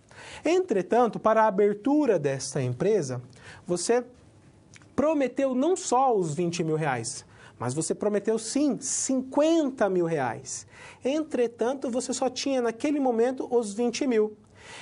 Entretanto, para a abertura desta empresa, você prometeu não só os R$20.000, mas você prometeu sim R$50.000. Entretanto, você só tinha naquele momento os 20.000.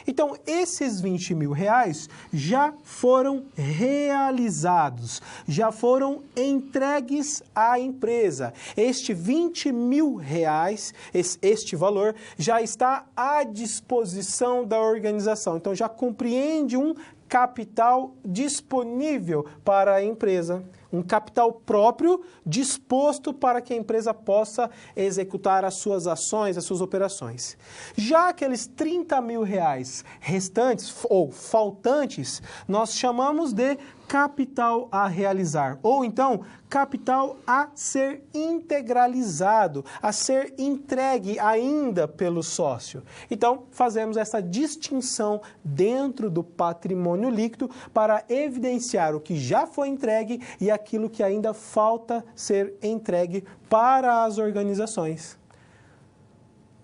Então, esses R$20.000 já foram realizados, já foram entregues à empresa. Este R$20.000, este valor, já está à disposição da organização. Então, já compreende um capital disponível para a empresa. Um capital próprio disposto para que a empresa possa executar as suas ações, as suas operações. Já aqueles R$30.000 restantes ou faltantes, nós chamamos de capital a realizar, ou então capital a ser integralizado, a ser entregue ainda pelo sócio. Então, fazemos essa distinção dentro do patrimônio líquido para evidenciar o que já foi entregue e aquilo que ainda falta ser entregue para as organizações.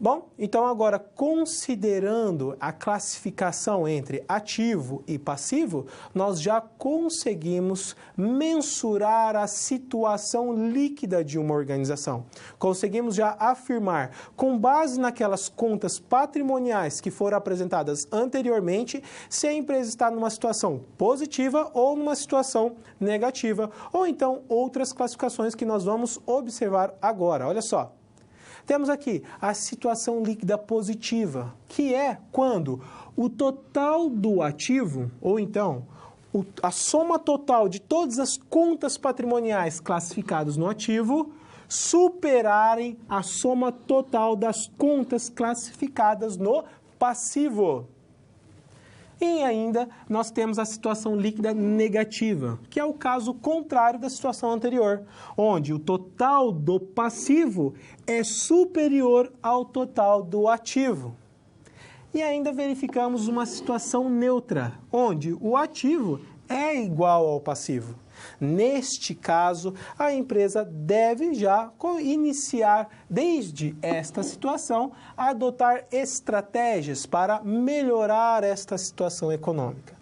Bom, então agora, considerando a classificação entre ativo e passivo, nós já conseguimos mensurar a situação líquida de uma organização. Conseguimos já afirmar, com base naquelas contas patrimoniais que foram apresentadas anteriormente, se a empresa está numa situação positiva ou numa situação negativa, ou então outras classificações que nós vamos observar agora. Olha só. Temos aqui a situação líquida positiva, que é quando o total do ativo, ou então a soma total de todas as contas patrimoniais classificadas no ativo, superarem a soma total das contas classificadas no passivo. E ainda nós temos a situação líquida negativa, que é o caso contrário da situação anterior, onde o total do passivo é superior ao total do ativo. E ainda verificamos uma situação neutra, onde o ativo é igual ao passivo. Neste caso, a empresa deve já iniciar, desde esta situação, a adotar estratégias para melhorar esta situação econômica.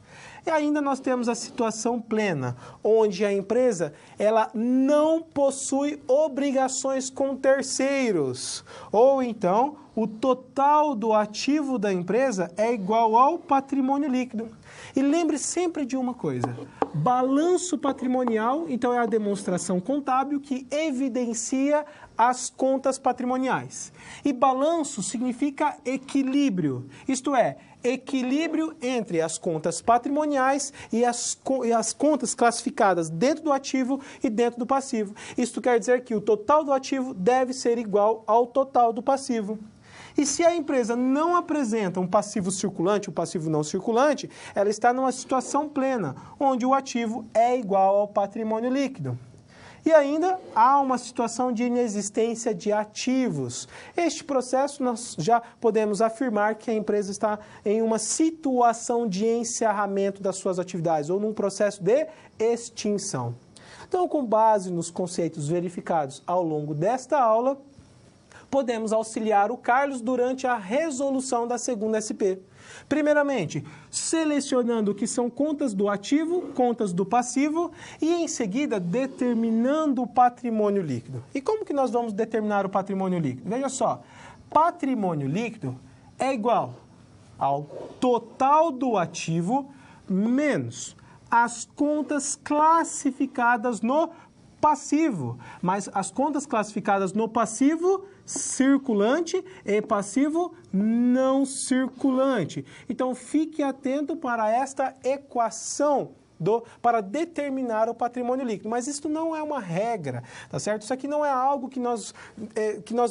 E ainda nós temos a situação plena, onde a empresa ela não possui obrigações com terceiros, ou então o total do ativo da empresa é igual ao patrimônio líquido. E lembre sempre de uma coisa, balanço patrimonial, então é a demonstração contábil que evidencia as contas patrimoniais. E balanço significa equilíbrio, isto é, equilíbrio entre as contas patrimoniais e as contas classificadas dentro do ativo e dentro do passivo. Isto quer dizer que o total do ativo deve ser igual ao total do passivo. E se a empresa não apresenta um passivo circulante, um passivo não circulante, ela está numa situação plena, onde o ativo é igual ao patrimônio líquido. E ainda há uma situação de inexistência de ativos. Este processo nós já podemos afirmar que a empresa está em uma situação de encerramento das suas atividades ou num processo de extinção. Então, com base nos conceitos verificados ao longo desta aula, podemos auxiliar o Carlos durante a resolução da segunda SP. Primeiramente, selecionando o que são contas do ativo, contas do passivo e, em seguida, determinando o patrimônio líquido. E como que nós vamos determinar o patrimônio líquido? Veja só, patrimônio líquido é igual ao total do ativo menos as contas classificadas no passivo, mas as contas classificadas no passivo circulante e passivo não circulante. Então, fique atento para esta equação para determinar o patrimônio líquido. Mas isso não é uma regra, tá certo? Isso aqui não é algo que nós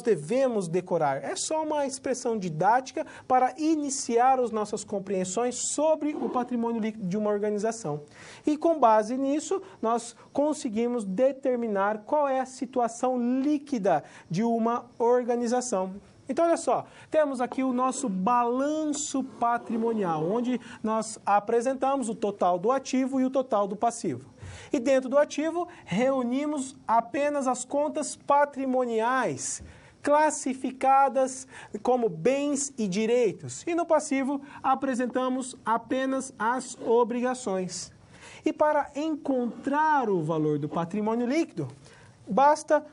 devemos decorar. É só uma expressão didática para iniciar as nossas compreensões sobre o patrimônio líquido de uma organização. E com base nisso, nós conseguimos determinar qual é a situação líquida de uma organização. Então, olha só, temos aqui o nosso balanço patrimonial, onde nós apresentamos o total do ativo e o total do passivo. E dentro do ativo, reunimos apenas as contas patrimoniais, classificadas como bens e direitos. E no passivo, apresentamos apenas as obrigações. E para encontrar o valor do patrimônio líquido, basta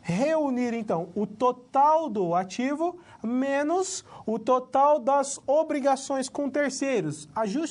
reunir, então, o total do ativo menos o total das obrigações com terceiros.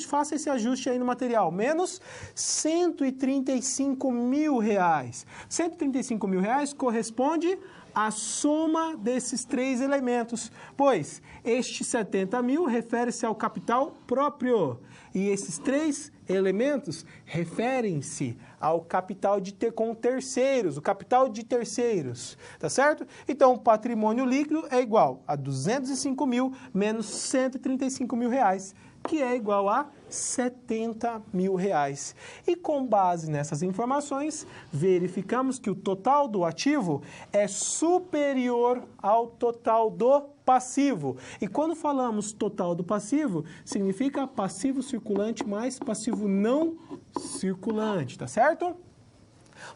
Faça esse ajuste aí no material. Menos R$135 mil. R$135 mil corresponde à soma desses três elementos, pois este 70 mil refere-se ao capital próprio e esses três elementos referem-se ao capital com terceiros, o capital de terceiros, tá certo? Então, o patrimônio líquido é igual a 205 mil menos 135 mil reais, que é igual a 70 mil reais. E com base nessas informações, verificamos que o total do ativo é superior ao total do passivo. E quando falamos total do passivo, significa passivo circulante mais passivo não circulante, tá certo?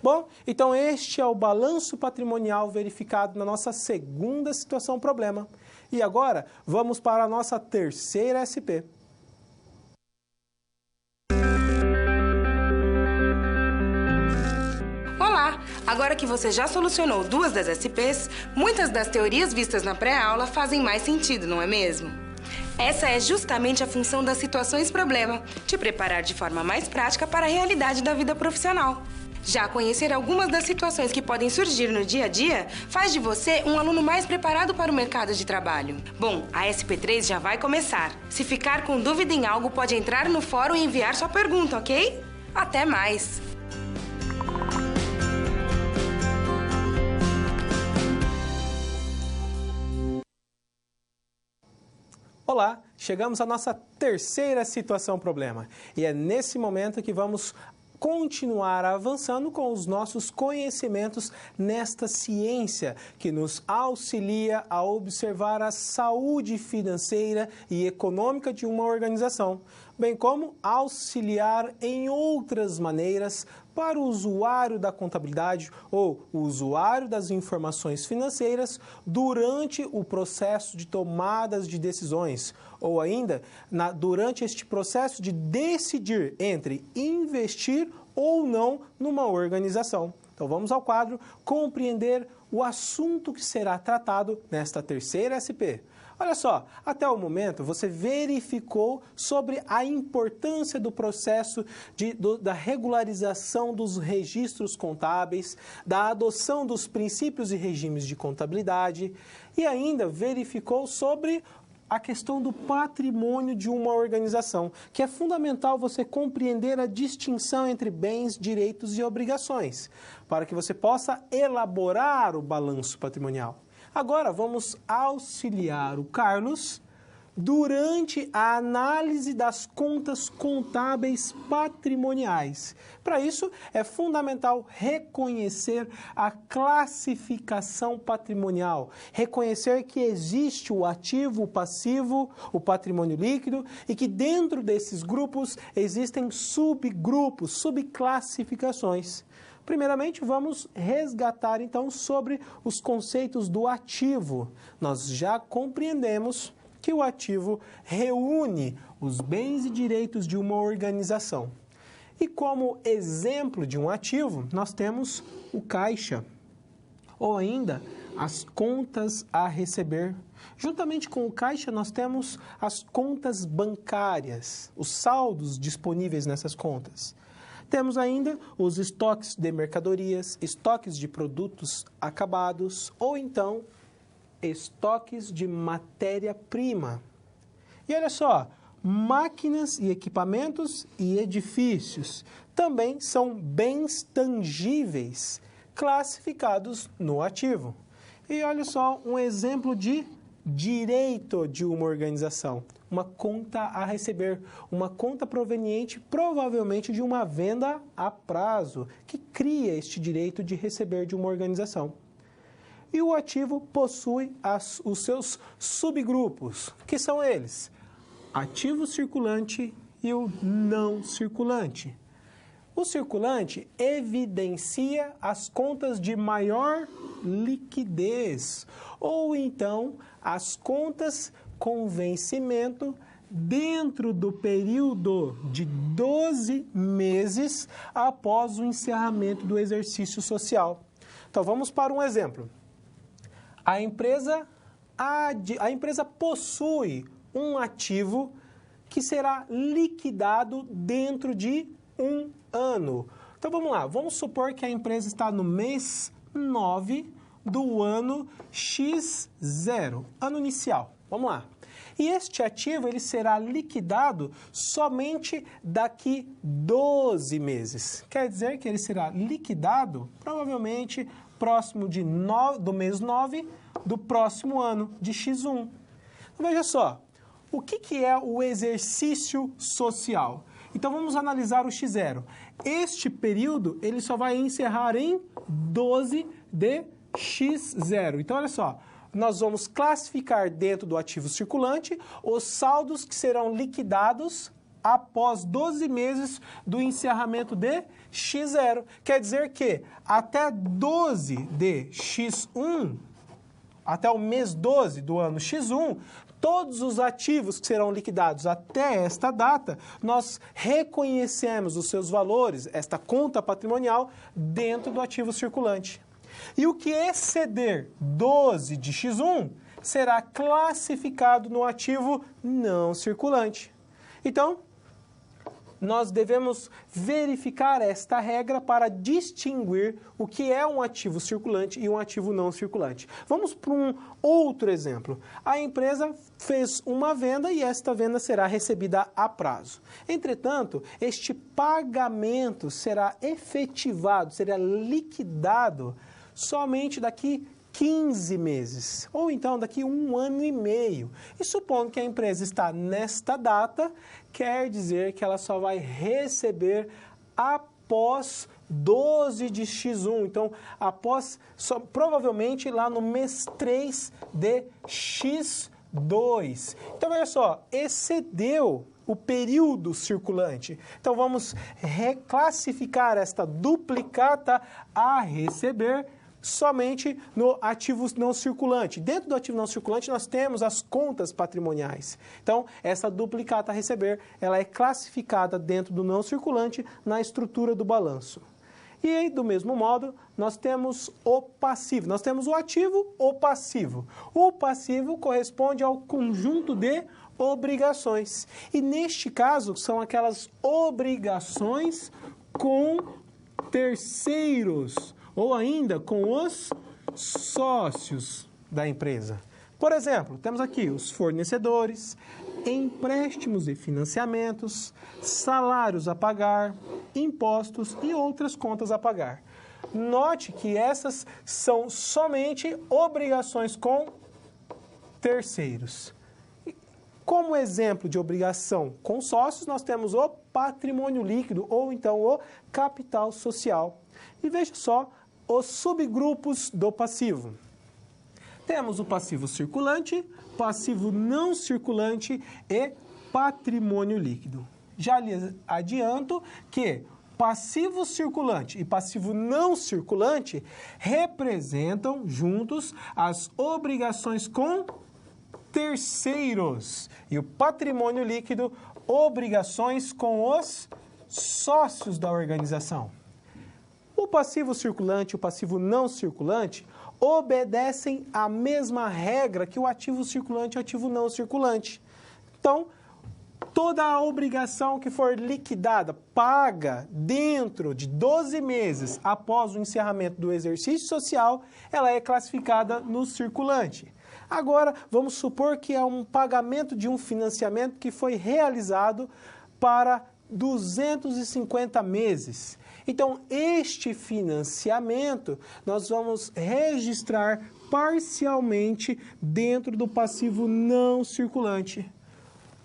Bom, então este é o balanço patrimonial verificado na nossa segunda situação problema. E agora, vamos para a nossa terceira SP. Olá! Agora que você já solucionou duas das SPs, muitas das teorias vistas na pré-aula fazem mais sentido, não é mesmo? Essa é justamente a função das situações problema, te preparar de forma mais prática para a realidade da vida profissional. Já conhecer algumas das situações que podem surgir no dia a dia faz de você um aluno mais preparado para o mercado de trabalho. Bom, a SP3 já vai começar. Se ficar com dúvida em algo, pode entrar no fórum e enviar sua pergunta, ok? Até mais! Olá, chegamos à nossa terceira situação problema e é nesse momento que vamos continuar avançando com os nossos conhecimentos nesta ciência que nos auxilia a observar a saúde financeira e econômica de uma organização, bem como auxiliar em outras maneiras para o usuário da contabilidade ou o usuário das informações financeiras durante o processo de tomadas de decisões ou ainda durante este processo de decidir entre investir ou não numa organização. Então vamos ao quadro compreender o assunto que será tratado nesta terceira SP. Olha só, até o momento você verificou sobre a importância do processo da regularização dos registros contábeis, da adoção dos princípios e regimes de contabilidade e ainda verificou sobre a questão do patrimônio de uma organização, que é fundamental você compreender a distinção entre bens, direitos e obrigações, para que você possa elaborar o balanço patrimonial. Agora vamos auxiliar o Carlos durante a análise das contas contábeis patrimoniais. Para isso, é fundamental reconhecer a classificação patrimonial, reconhecer que existe o ativo, o passivo, o patrimônio líquido e que dentro desses grupos existem subgrupos, subclassificações. Primeiramente, vamos resgatar, então, sobre os conceitos do ativo. Nós já compreendemos que o ativo reúne os bens e direitos de uma organização. E como exemplo de um ativo, nós temos o caixa, ou ainda as contas a receber. Juntamente com o caixa, nós temos as contas bancárias, os saldos disponíveis nessas contas. Temos ainda os estoques de mercadorias, estoques de produtos acabados ou então estoques de matéria-prima. E olha só, máquinas e equipamentos e edifícios também são bens tangíveis classificados no ativo. E olha só um exemplo de direito de uma organização, uma conta a receber, uma conta proveniente provavelmente de uma venda a prazo, que cria este direito de receber de uma organização. E o ativo possui os seus subgrupos, que são eles: ativo circulante e o não circulante. O circulante evidencia as contas de maior liquidez, ou então as contas com vencimento dentro do período de 12 meses após o encerramento do exercício social. Então, vamos para um exemplo. A empresa possui um ativo que será liquidado dentro de um ano. Então, vamos lá. Vamos supor que a empresa está no mês 9 do ano X0, ano inicial. Vamos lá. E este ativo ele será liquidado somente daqui 12 meses. Quer dizer que ele será liquidado provavelmente próximo do mês 9 do próximo ano, de X1. Então, veja só, o que é o exercício social? Então, vamos analisar o X0. Este período ele só vai encerrar em 12 de X0. Então, olha só, nós vamos classificar dentro do ativo circulante os saldos que serão liquidados após 12 meses do encerramento de X0. Quer dizer que até 12 de X1, até o mês 12 do ano X1, todos os ativos que serão liquidados até esta data, nós reconhecemos os seus valores, esta conta patrimonial, dentro do ativo circulante. E o que exceder 12 de X1 será classificado no ativo não circulante. Então, nós devemos verificar esta regra para distinguir o que é um ativo circulante e um ativo não circulante. Vamos para um outro exemplo. A empresa fez uma venda e esta venda será recebida a prazo. Entretanto, este pagamento será efetivado, será liquidado somente daqui 15 meses, ou então daqui 1 ano e meio. E supondo que a empresa está nesta data, quer dizer que ela só vai receber após 12 de X1. Então, provavelmente lá no mês 3 de X2. Então, veja só, excedeu o período circulante. Então, vamos reclassificar esta duplicata a receber somente no ativo não circulante. Dentro do ativo não circulante, nós temos as contas patrimoniais. Então, essa duplicata a receber, ela é classificada dentro do não circulante na estrutura do balanço. E aí, do mesmo modo, nós temos o passivo. Nós temos o ativo, o passivo. O passivo corresponde ao conjunto de obrigações. E neste caso, são aquelas obrigações com terceiros, ou ainda com os sócios da empresa. Por exemplo, temos aqui os fornecedores, empréstimos e financiamentos, salários a pagar, impostos e outras contas a pagar. Note que essas são somente obrigações com terceiros. Como exemplo de obrigação com sócios, nós temos o patrimônio líquido ou então o capital social. E veja só os subgrupos do passivo. Temos o passivo circulante, passivo não circulante e patrimônio líquido. Já lhes adianto que passivo circulante e passivo não circulante representam juntos as obrigações com terceiros. E o patrimônio líquido, obrigações com os sócios da organização. O passivo circulante e o passivo não circulante obedecem à mesma regra que o ativo circulante e o ativo não circulante. Então, toda a obrigação que for liquidada, paga dentro de 12 meses após o encerramento do exercício social, ela é classificada no circulante. Agora, vamos supor que é um pagamento de um financiamento que foi realizado para 250 meses. Então, este financiamento nós vamos registrar parcialmente dentro do passivo não circulante.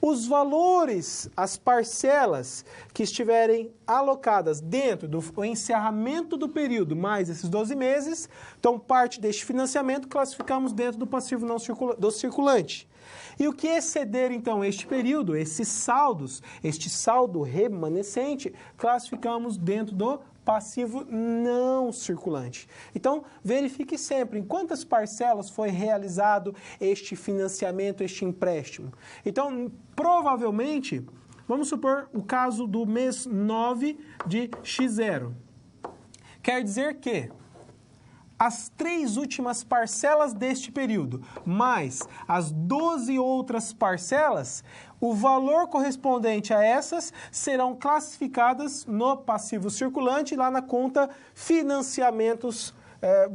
Os valores, as parcelas que estiverem alocadas dentro do encerramento do período, mais esses 12 meses, então parte deste financiamento classificamos dentro do passivo não do circulante. E o que exceder, então, este período, esses saldos, este saldo remanescente, classificamos dentro do passivo não circulante. Então, verifique sempre em quantas parcelas foi realizado este financiamento, este empréstimo. Então, provavelmente, vamos supor o caso do mês 9 de X0. Quer dizer que as 3 últimas parcelas deste período, mais as 12 outras parcelas, o valor correspondente a essas serão classificadas no passivo circulante, lá na conta financiamentos,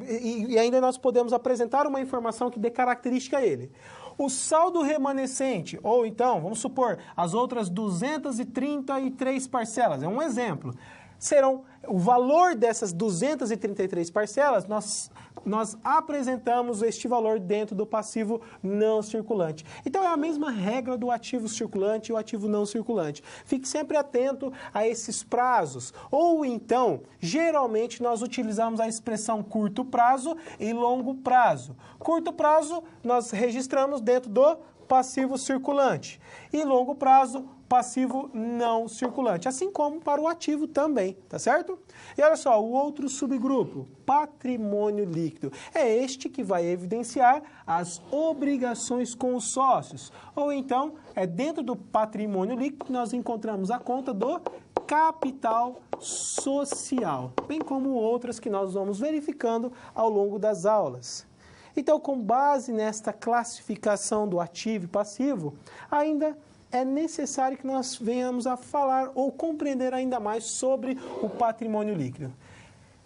e ainda nós podemos apresentar uma informação que dê característica a ele. O saldo remanescente, ou então, vamos supor, as outras 233 parcelas, é um exemplo, serão o valor dessas 233 parcelas, nós apresentamos este valor dentro do passivo não circulante. Então, é a mesma regra do ativo circulante e o ativo não circulante. Fique sempre atento a esses prazos. Ou então, geralmente, nós utilizamos a expressão curto prazo e longo prazo. Curto prazo, nós registramos dentro do passivo circulante. E longo prazo, passivo não circulante, assim como para o ativo também, tá certo? E olha só, o outro subgrupo, patrimônio líquido, é este que vai evidenciar as obrigações com os sócios, ou então, é dentro do patrimônio líquido que nós encontramos a conta do capital social, bem como outras que nós vamos verificando ao longo das aulas. Então, com base nesta classificação do ativo e passivo, ainda é necessário que nós venhamos a falar ou compreender ainda mais sobre o patrimônio líquido.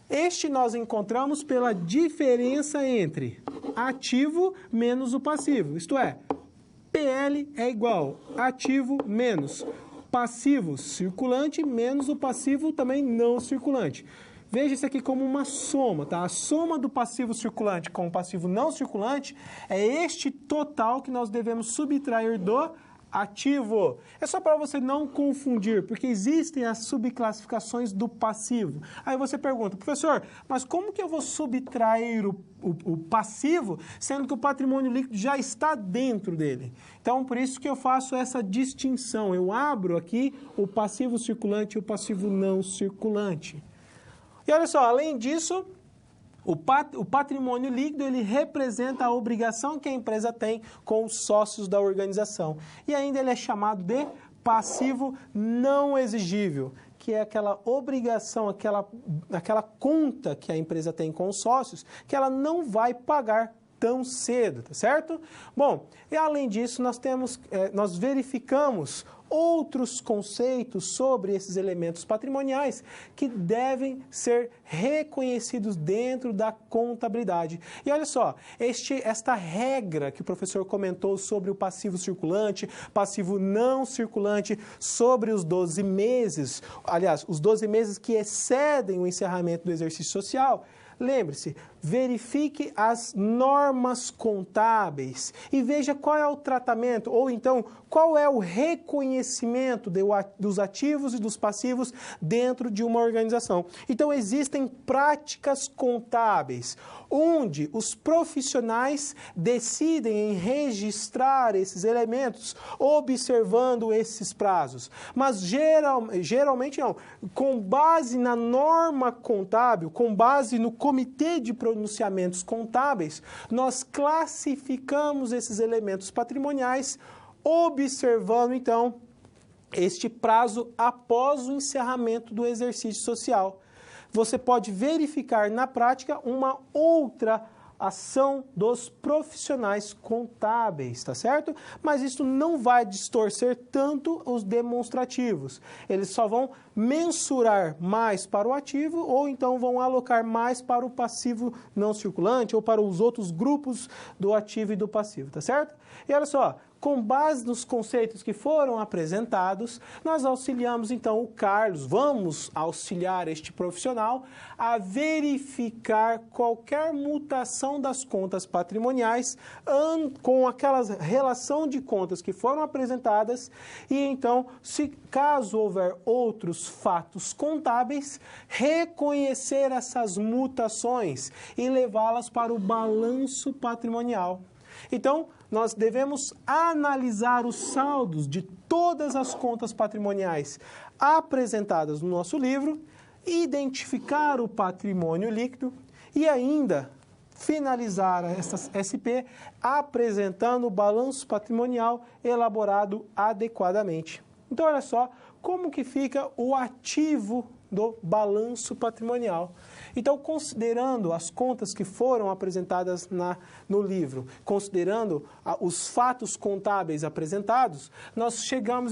Este nós encontramos pela diferença entre ativo menos o passivo, isto é, PL é igual ativo menos passivo circulante menos o passivo também não circulante. Veja isso aqui como uma soma, tá? A soma do passivo circulante com o passivo não circulante é este total que nós devemos subtrair do ativo. É só para você não confundir, porque existem as subclassificações do passivo. Aí você pergunta, professor, mas como que eu vou subtrair o passivo, sendo que o patrimônio líquido já está dentro dele? Então, por isso que eu faço essa distinção. Eu abro aqui o passivo circulante e o passivo não circulante. E olha só, além disso, o patrimônio líquido ele representa a obrigação que a empresa tem com os sócios da organização. E ainda ele é chamado de passivo não exigível, que é aquela obrigação, aquela conta que a empresa tem com os sócios, que ela não vai pagar tão cedo, tá certo? Bom, e além disso, nós verificamos outros conceitos sobre esses elementos patrimoniais que devem ser reconhecidos dentro da contabilidade. E olha só, esta regra que o professor comentou sobre o passivo circulante, passivo não circulante, sobre os 12 meses, aliás, os 12 meses que excedem o encerramento do exercício social, lembre-se, verifique as normas contábeis e veja qual é o tratamento, ou então qual é o reconhecimento dos ativos e dos passivos dentro de uma organização. Então, existem práticas contábeis, onde os profissionais decidem em registrar esses elementos, observando esses prazos. Mas, geralmente não. Com base na norma contábil, com base no comitê de pronunciamentos contábeis, nós classificamos esses elementos patrimoniais, observando, então, este prazo após o encerramento do exercício social. Você pode verificar na prática uma outra ação dos profissionais contábeis, tá certo? Mas isso não vai distorcer tanto os demonstrativos. Eles só vão mensurar mais para o ativo ou então vão alocar mais para o passivo não circulante ou para os outros grupos do ativo e do passivo, tá certo? E olha só, com base nos conceitos que foram apresentados, nós auxiliamos então o Carlos, vamos auxiliar este profissional a verificar qualquer mutação das contas patrimoniais com aquela relação de contas que foram apresentadas e então, se caso houver outros fatos contábeis, reconhecer essas mutações e levá-las para o balanço patrimonial. Então, nós devemos analisar os saldos de todas as contas patrimoniais apresentadas no nosso livro, identificar o patrimônio líquido e ainda finalizar esta SP apresentando o balanço patrimonial elaborado adequadamente. Então, olha só como que fica o ativo do balanço patrimonial. Então, considerando as contas que foram apresentadas no livro, considerando os fatos contábeis apresentados, nós chegamos,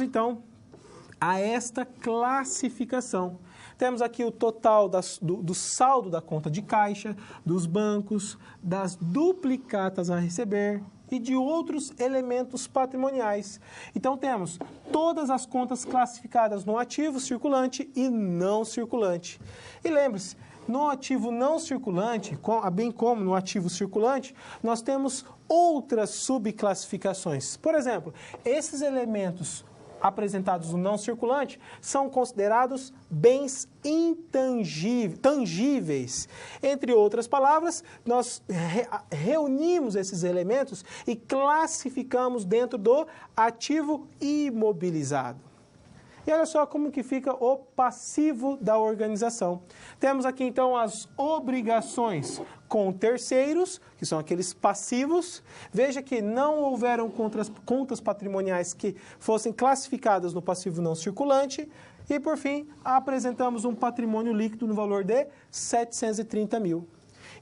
a esta classificação. Temos aqui o total do saldo da conta de caixa, dos bancos, das duplicatas a receber e de outros elementos patrimoniais. Então, temos todas as contas classificadas no ativo circulante e não circulante. E lembre-se, no ativo não circulante, bem como no ativo circulante, nós temos outras subclassificações. Por exemplo, esses elementos apresentados no não circulante são considerados bens intangíveis. Entre outras palavras, nós reunimos esses elementos e classificamos dentro do ativo imobilizado. E olha só como que fica o passivo da organização. Temos aqui, então, as obrigações com terceiros, que são aqueles passivos. Veja que não houveram contas patrimoniais que fossem classificadas no passivo não circulante. E, por fim, apresentamos um patrimônio líquido no valor de 730 mil.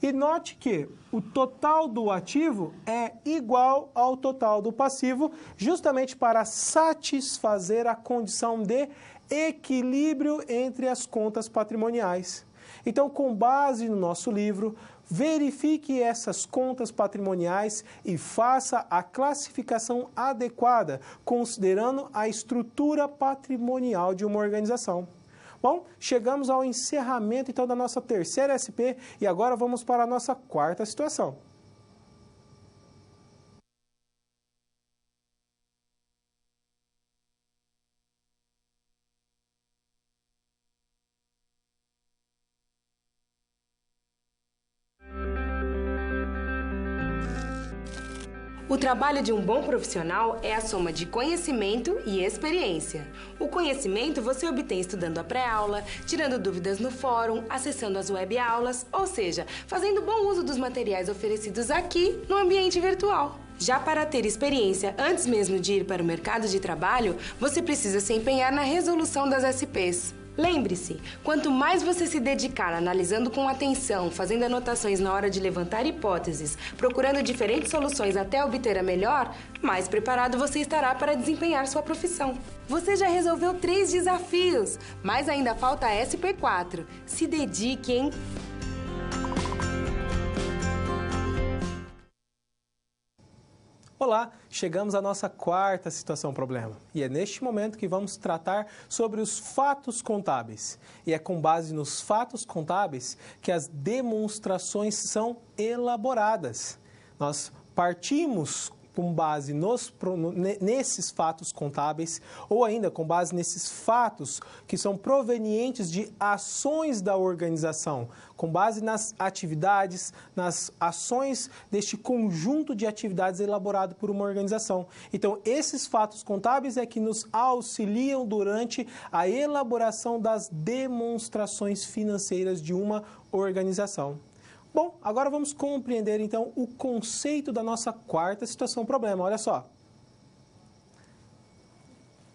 E note que o total do ativo é igual ao total do passivo, justamente para satisfazer a condição de equilíbrio entre as contas patrimoniais. Então, com base no nosso livro, verifique essas contas patrimoniais e faça a classificação adequada, considerando a estrutura patrimonial de uma organização. Bom, chegamos ao encerramento, então, da nossa terceira SP e agora vamos para a nossa quarta situação. O trabalho de um bom profissional é a soma de conhecimento e experiência. O conhecimento você obtém estudando a pré-aula, tirando dúvidas no fórum, acessando as web-aulas, ou seja, fazendo bom uso dos materiais oferecidos aqui no ambiente virtual. Já para ter experiência antes mesmo de ir para o mercado de trabalho, você precisa se empenhar na resolução das SPs. Lembre-se, quanto mais você se dedicar analisando com atenção, fazendo anotações na hora de levantar hipóteses, procurando diferentes soluções até obter a melhor, mais preparado você estará para desempenhar sua profissão. Você já resolveu 3 desafios, mas ainda falta a SP4. Se dedique, hein? Olá, chegamos à nossa quarta situação problema e é neste momento que vamos tratar sobre os fatos contábeis. E é com base nos fatos contábeis que as demonstrações são elaboradas. Nós partimos com base nesses fatos contábeis ou ainda com base nesses fatos que são provenientes de ações da organização, com base nas atividades, nas ações deste conjunto de atividades elaborado por uma organização. Então, esses fatos contábeis é que nos auxiliam durante a elaboração das demonstrações financeiras de uma organização. Bom, agora vamos compreender então o conceito da nossa quarta situação problema. Olha só.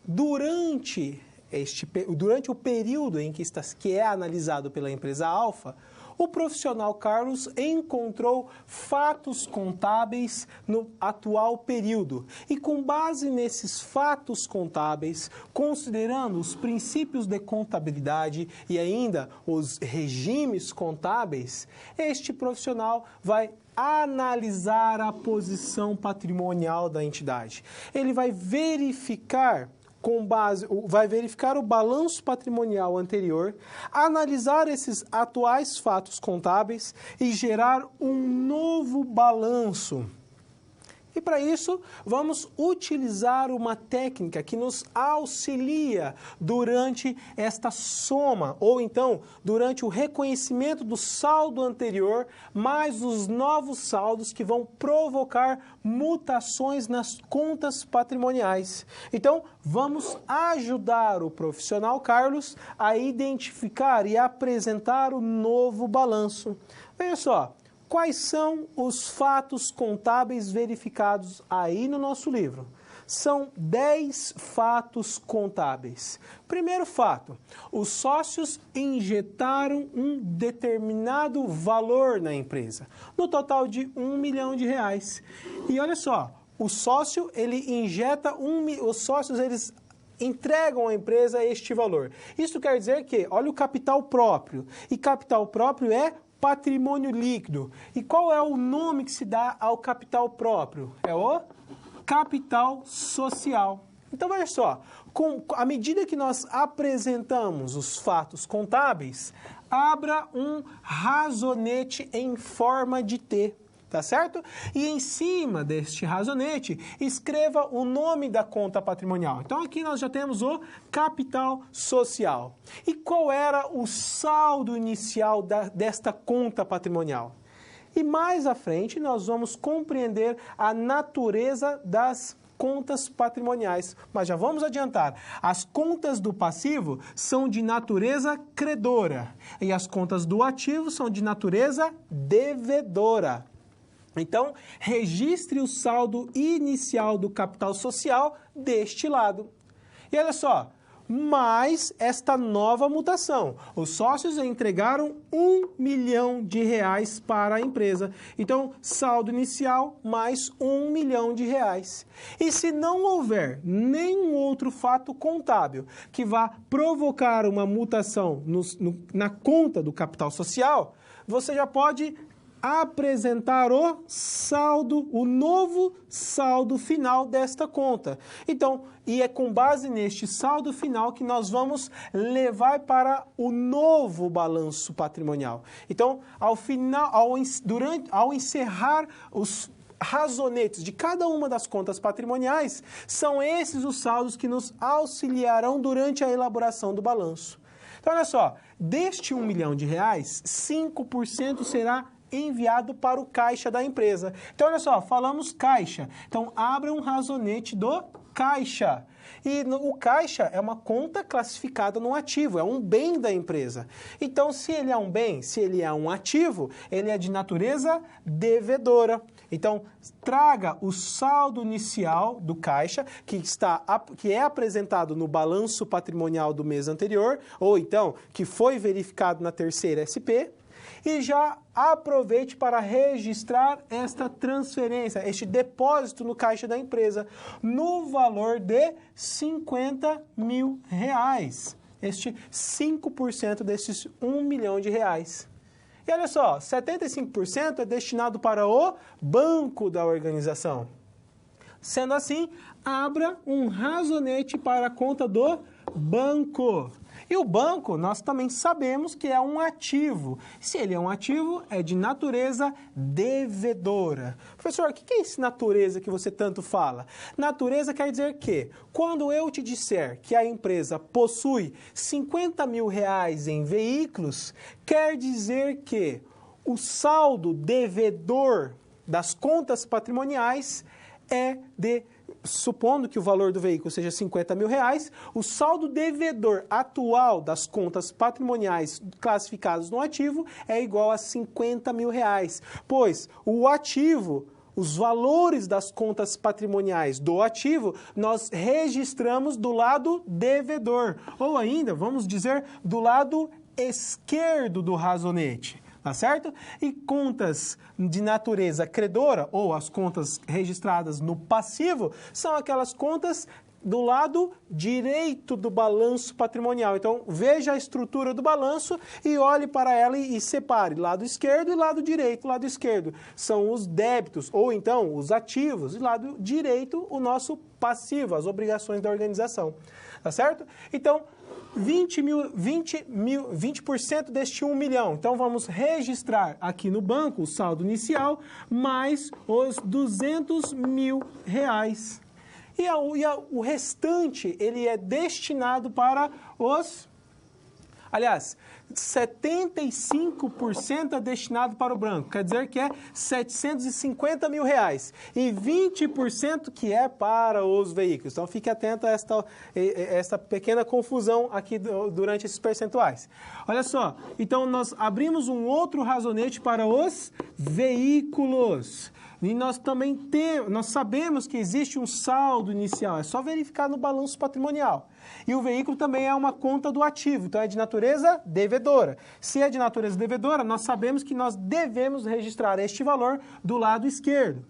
Durante o período em que é analisado pela empresa alfa, o profissional Carlos encontrou fatos contábeis no atual período. E com base nesses fatos contábeis, considerando os princípios de contabilidade e ainda os regimes contábeis, este profissional vai analisar a posição patrimonial da entidade. Ele vai verificar o balanço patrimonial anterior, analisar esses atuais fatos contábeis e gerar um novo balanço. E para isso, vamos utilizar uma técnica que nos auxilia durante esta soma, ou então durante o reconhecimento do saldo anterior, mais os novos saldos que vão provocar mutações nas contas patrimoniais. Então, vamos ajudar o profissional Carlos a identificar e apresentar o novo balanço. Veja só. Quais são os fatos contábeis verificados aí no nosso livro? São 10 fatos contábeis. Primeiro fato, os sócios injetaram um determinado valor na empresa, no total de R$1 milhão. E olha só, o sócio, ele injeta os sócios, eles entregam à empresa este valor. Isso quer dizer que, olha o capital próprio, e capital próprio é patrimônio líquido. E qual é o nome que se dá ao capital próprio? É o capital social. Então, veja só, à medida que nós apresentamos os fatos contábeis, abra um razonete em forma de T. Tá certo? E em cima deste razonete, escreva o nome da conta patrimonial. Então, aqui nós já temos o capital social. E qual era o saldo inicial desta conta patrimonial? E mais à frente, nós vamos compreender a natureza das contas patrimoniais. Mas já vamos adiantar, as contas do passivo são de natureza credora e as contas do ativo são de natureza devedora. Então, registre o saldo inicial do capital social deste lado. E olha só, mais esta nova mutação. Os sócios entregaram R$1 milhão para a empresa. Então, saldo inicial mais R$1 milhão. E se não houver nenhum outro fato contábil que vá provocar uma mutação na conta do capital social, você já pode apresentar o novo saldo final desta conta. Então, e é com base neste saldo final que nós vamos levar para o novo balanço patrimonial. Então, ao encerrar os razonetes de cada uma das contas patrimoniais, são esses os saldos que nos auxiliarão durante a elaboração do balanço. Então, olha só, deste R$1 milhão, 5% será enviado para o caixa da empresa. Então, olha só, falamos caixa. Então, abra um razonete do caixa. E o caixa é uma conta classificada no ativo, é um bem da empresa. Então, se ele é um bem, se ele é um ativo, ele é de natureza devedora. Então, traga o saldo inicial do caixa, que é apresentado no balanço patrimonial do mês anterior, ou então, que foi verificado na terceira SP, e já aproveite para registrar esta transferência, este depósito no caixa da empresa, no valor de R$50 mil. Este 5% desses R$1 milhão. E olha só, 75% é destinado para o banco da organização. Sendo assim, abra um razonete para a conta do banco. E o banco, nós também sabemos que é um ativo. Se ele é um ativo, é de natureza devedora. Professor, o que é esse natureza que você tanto fala? Natureza quer dizer que, quando eu te disser que a empresa possui R$50 mil em veículos, quer dizer que o saldo devedor das contas patrimoniais é de supondo que o valor do veículo seja R$50.000, o saldo devedor atual das contas patrimoniais classificadas no ativo é igual a R$50.000, pois o ativo, os valores das contas patrimoniais do ativo, nós registramos do lado devedor, ou ainda, vamos dizer, do lado esquerdo do razonete. Tá certo? E contas de natureza credora, ou as contas registradas no passivo, são aquelas contas do lado direito do balanço patrimonial. Então, veja a estrutura do balanço e olhe para ela e separe lado esquerdo e lado direito. Lado esquerdo são os débitos, ou então os ativos, e lado direito o nosso passivo, as obrigações da organização. Tá certo? Então, 20% deste 1 milhão. Então, vamos registrar aqui no banco o saldo inicial mais os R$200.000. O restante, ele é destinado para os... Aliás, 75% é destinado para o banco, quer dizer que é R$750.000 e 20% que é para os veículos. Então, fique atento a esta pequena confusão aqui durante esses percentuais. Olha só, então nós abrimos um outro razonete para os veículos. E nós também nós sabemos que existe um saldo inicial, é só verificar no balanço patrimonial. E o veículo também é uma conta do ativo, então é de natureza devedora. Se é de natureza devedora, nós sabemos que nós devemos registrar este valor do lado esquerdo.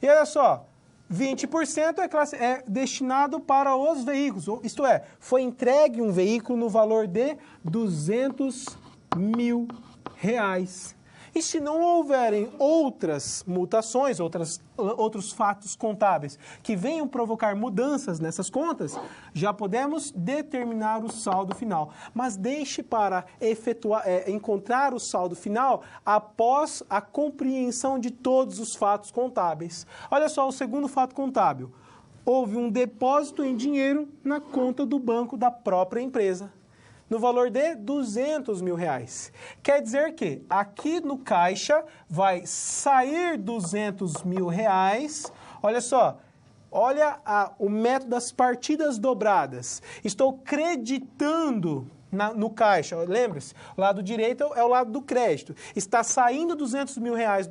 E olha só, 20% é destinado para os veículos, isto é, foi entregue um veículo no valor de R$200.000. E se não houverem outras mutações, outros fatos contábeis que venham provocar mudanças nessas contas, já podemos determinar o saldo final. Mas deixe para encontrar o saldo final após a compreensão de todos os fatos contábeis. Olha só o segundo fato contábil. Houve um depósito em dinheiro na conta do banco da própria empresa, no valor de R$200.000. Quer dizer que aqui no caixa vai sair R$200.000. Olha só, olha o método das partidas dobradas. Estou creditando no caixa, lembre-se, o lado direito é o lado do crédito. Está saindo R$200.000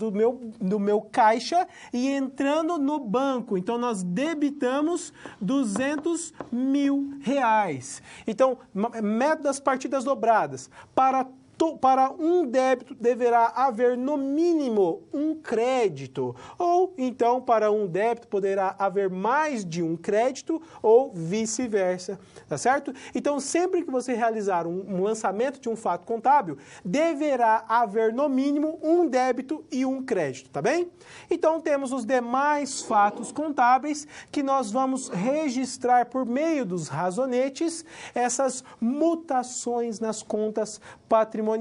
do meu caixa e entrando no banco. Então, nós debitamos R$200.000. Então, método das partidas dobradas. Para um débito, deverá haver, no mínimo, um crédito. Ou, então, para um débito, poderá haver mais de um crédito ou vice-versa. Tá certo? Então, sempre que você realizar um lançamento de um fato contábil, deverá haver, no mínimo, um débito e um crédito. Tá bem? Então, temos os demais fatos contábeis que nós vamos registrar por meio dos razonetes, essas mutações nas contas patrimoniais.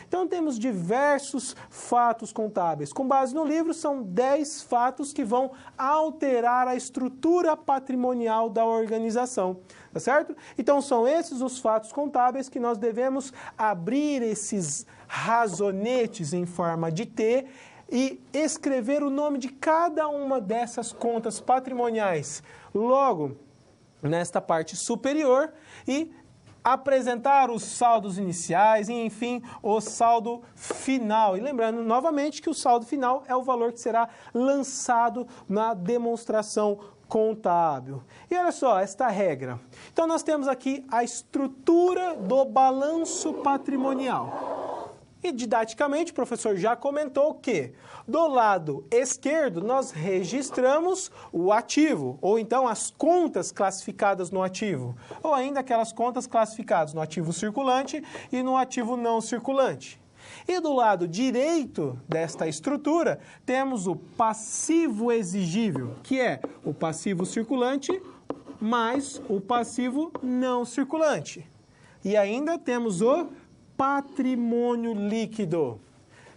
Então, temos diversos fatos contábeis. Com base no livro, são 10 fatos que vão alterar a estrutura patrimonial da organização. Tá certo? Então, são esses os fatos contábeis que nós devemos abrir esses razonetes em forma de T e escrever o nome de cada uma dessas contas patrimoniais logo nesta parte superior e apresentar os saldos iniciais e, enfim, o saldo final. E lembrando, novamente, que o saldo final é o valor que será lançado na demonstração contábil. E olha só, esta regra. Então, nós temos aqui a estrutura do balanço patrimonial. E, didaticamente, o professor já comentou que, do lado esquerdo, nós registramos o ativo, ou então as contas classificadas no ativo, ou ainda aquelas contas classificadas no ativo circulante e no ativo não circulante. E do lado direito desta estrutura, temos o passivo exigível, que é o passivo circulante mais o passivo não circulante. E ainda temos o patrimônio líquido.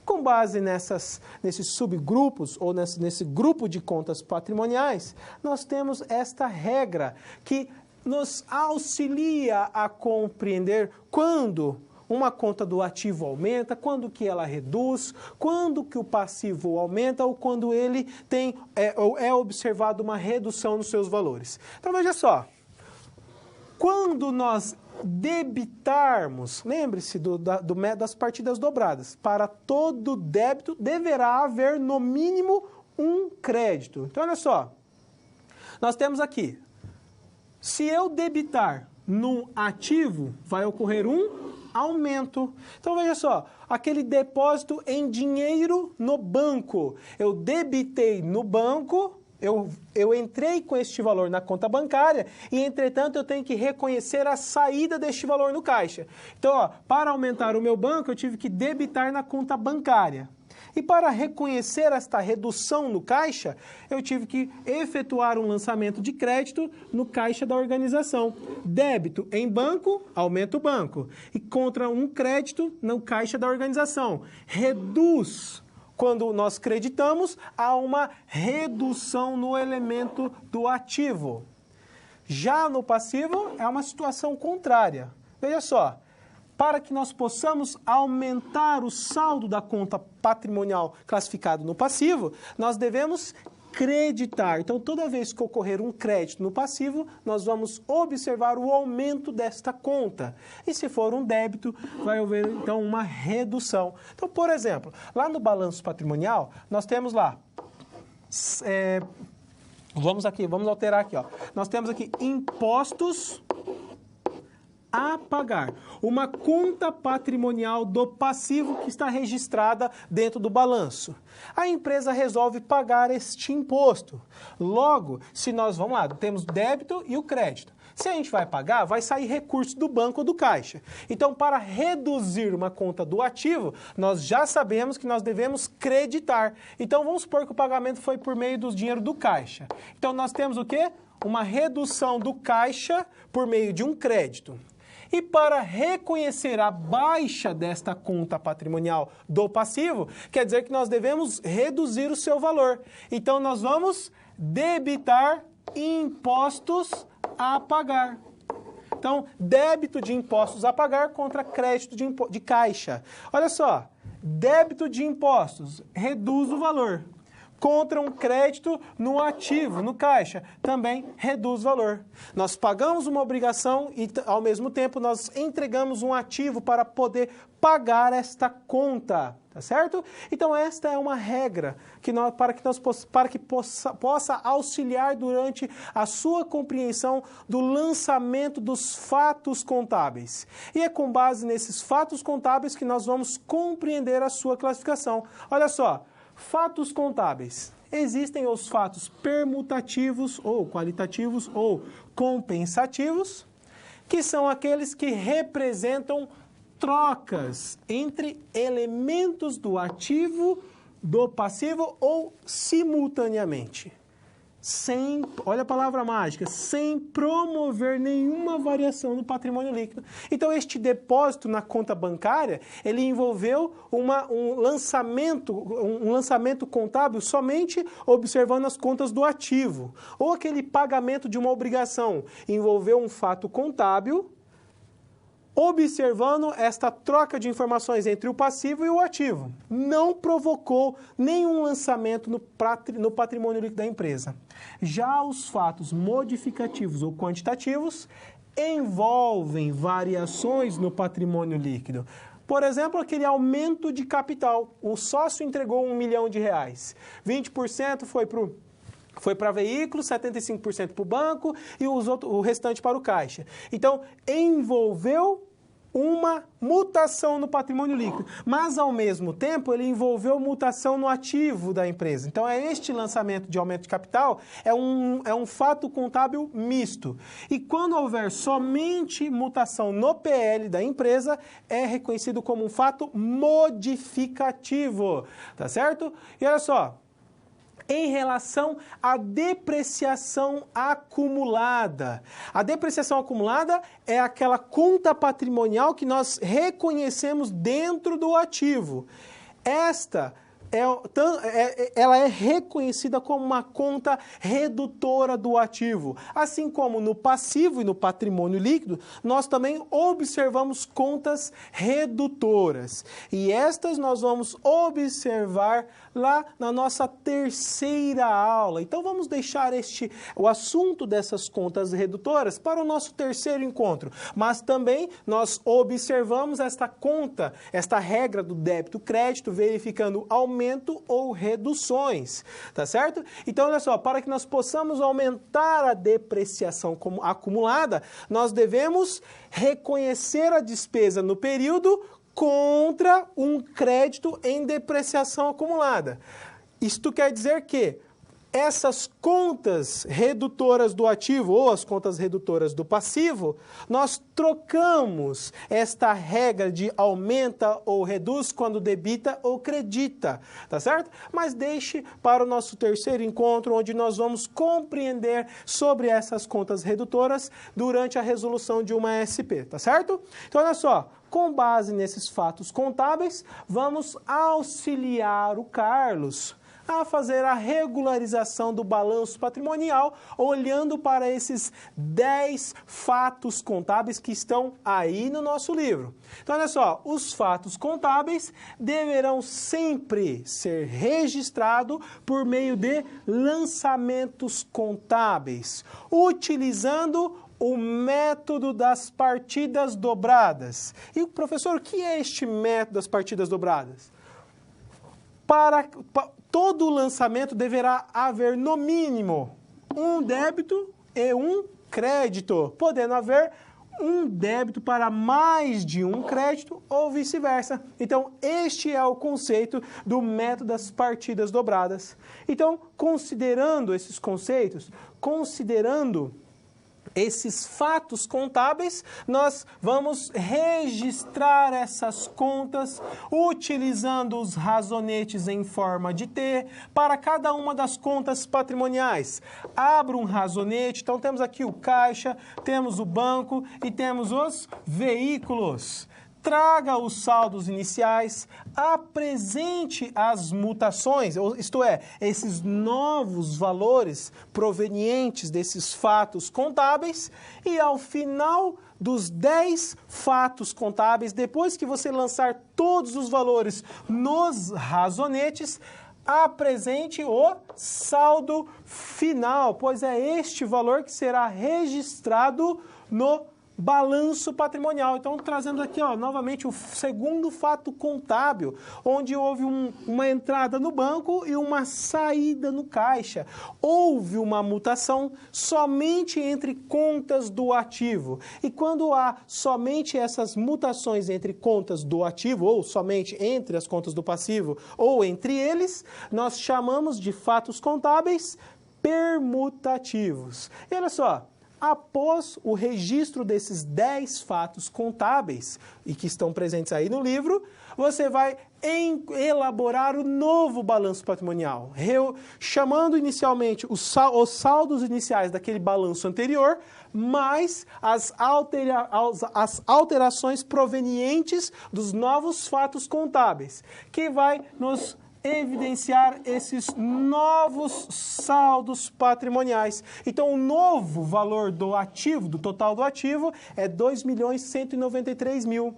Com base nesses subgrupos ou nesse grupo de contas patrimoniais, nós temos esta regra que nos auxilia a compreender quando uma conta do ativo aumenta, quando que ela reduz, quando que o passivo aumenta ou quando ele tem, é observado uma redução nos seus valores. Então, veja só, quando nós debitarmos, lembre-se das partidas dobradas, para todo débito deverá haver no mínimo um crédito. Então, olha só, nós temos aqui, se eu debitar num ativo, vai ocorrer um aumento. Então, veja só, aquele depósito em dinheiro no banco. Eu debitei no banco, eu entrei com este valor na conta bancária e, entretanto, eu tenho que reconhecer a saída deste valor no caixa. Então, ó, para aumentar o meu banco, eu tive que debitar na conta bancária. E para reconhecer esta redução no caixa, eu tive que efetuar um lançamento de crédito no caixa da organização. Débito em banco, aumenta o banco. E contra um crédito no caixa da organização. Reduz. Quando nós creditamos, há uma redução no elemento do ativo. Já no passivo, é uma situação contrária. Veja só. Para que nós possamos aumentar o saldo da conta patrimonial classificado no passivo, nós devemos creditar. Então, toda vez que ocorrer um crédito no passivo, nós vamos observar o aumento desta conta. E se for um débito, vai haver, então, uma redução. Então, por exemplo, lá no balanço patrimonial, nós temos lá... vamos alterar aqui, ó. Nós temos aqui impostos a pagar. Uma conta patrimonial do passivo que está registrada dentro do balanço. A empresa resolve pagar este imposto. Logo, se nós, vamos lá, temos débito e o crédito. Se a gente vai pagar, vai sair recurso do banco ou do caixa. Então, para reduzir uma conta do ativo, nós já sabemos que nós devemos creditar. Então, vamos supor que o pagamento foi por meio do dinheiro do caixa. Então, nós temos o quê? Uma redução do caixa por meio de um crédito. E para reconhecer a baixa desta conta patrimonial do passivo, quer dizer que nós devemos reduzir o seu valor. Então, nós vamos debitar impostos a pagar. Então, débito de impostos a pagar contra crédito de caixa. Olha só, débito de impostos reduz o valor. Contra um crédito no ativo, no caixa, também reduz o valor. Nós pagamos uma obrigação e, ao mesmo tempo, nós entregamos um ativo para poder pagar esta conta, tá certo? Então, esta é uma regra para que possa auxiliar durante a sua compreensão do lançamento dos fatos contábeis. E é com base nesses fatos contábeis que nós vamos compreender a sua classificação. Olha só. Fatos contábeis. Existem os fatos permutativos ou qualitativos ou compensativos, que são aqueles que representam trocas entre elementos do ativo, do passivo ou simultaneamente. Olha a palavra mágica, sem promover nenhuma variação no patrimônio líquido. Então, este depósito na conta bancária, ele envolveu um lançamento contábil somente observando as contas do ativo. Ou aquele pagamento de uma obrigação, envolveu um fato contábil, observando esta troca de informações entre o passivo e o ativo. Não provocou nenhum lançamento no patrimônio líquido da empresa. Já os fatos modificativos ou quantitativos envolvem variações no patrimônio líquido. Por exemplo, aquele aumento de capital. O sócio entregou R$1 milhão. 20% foi para veículo, 75% para o banco e o restante para o caixa. Então, envolveu uma mutação no patrimônio líquido, mas, ao mesmo tempo, ele envolveu mutação no ativo da empresa. Então, este lançamento de aumento de capital é um fato contábil misto. E quando houver somente mutação no PL da empresa, é reconhecido como um fato modificativo, tá certo? E olha só, em relação à depreciação acumulada. A depreciação acumulada é aquela conta patrimonial que nós reconhecemos dentro do ativo. Esta ela é reconhecida como uma conta redutora do ativo. Assim como no passivo e no patrimônio líquido, nós também observamos contas redutoras. E estas nós vamos observar lá na nossa terceira aula. Então vamos deixar o assunto dessas contas redutoras para o nosso terceiro encontro. Mas também nós observamos esta regra do débito-crédito, verificando aumento ou reduções, tá certo? Então, olha só, para que nós possamos aumentar a depreciação acumulada, nós devemos reconhecer a despesa no período contra um crédito em depreciação acumulada. Isto quer dizer que essas contas redutoras do ativo ou as contas redutoras do passivo, nós trocamos esta regra de aumenta ou reduz quando debita ou credita, tá certo? Mas deixe para o nosso terceiro encontro, onde nós vamos compreender sobre essas contas redutoras durante a resolução de uma SP, tá certo? Então, olha só, com base nesses fatos contábeis, vamos auxiliar o Carlos a fazer a regularização do balanço patrimonial, olhando para esses 10 fatos contábeis que estão aí no nosso livro. Então, olha só, os fatos contábeis deverão sempre ser registrados por meio de lançamentos contábeis, utilizando o método das partidas dobradas. E, professor, o que é este método das partidas dobradas? Para todo lançamento deverá haver, no mínimo, um débito e um crédito, podendo haver um débito para mais de um crédito ou vice-versa. Então, este é o conceito do método das partidas dobradas. Então, considerando esses conceitos, considerando esses fatos contábeis, nós vamos registrar essas contas utilizando os razonetes em forma de T para cada uma das contas patrimoniais. Abra um razonete, então temos aqui o caixa, temos o banco e temos os veículos. Traga os saldos iniciais, apresente as mutações, isto é, esses novos valores provenientes desses fatos contábeis, e ao final dos 10 fatos contábeis, depois que você lançar todos os valores nos razonetes, apresente o saldo final, pois é este valor que será registrado no balanço patrimonial. Então, trazendo aqui, novamente, o segundo fato contábil, onde houve uma entrada no banco e uma saída no caixa. Houve uma mutação somente entre contas do ativo. E quando há somente essas mutações entre contas do ativo, ou somente entre as contas do passivo, ou entre eles, nós chamamos de fatos contábeis permutativos. E olha só, após o registro desses 10 fatos contábeis, e que estão presentes aí no livro, você vai elaborar o novo balanço patrimonial, chamando inicialmente os saldos iniciais daquele balanço anterior, mais as alterações provenientes dos novos fatos contábeis, que vai nos evidenciar esses novos saldos patrimoniais. Então, o novo valor do ativo, do total do ativo, é 2.193.000.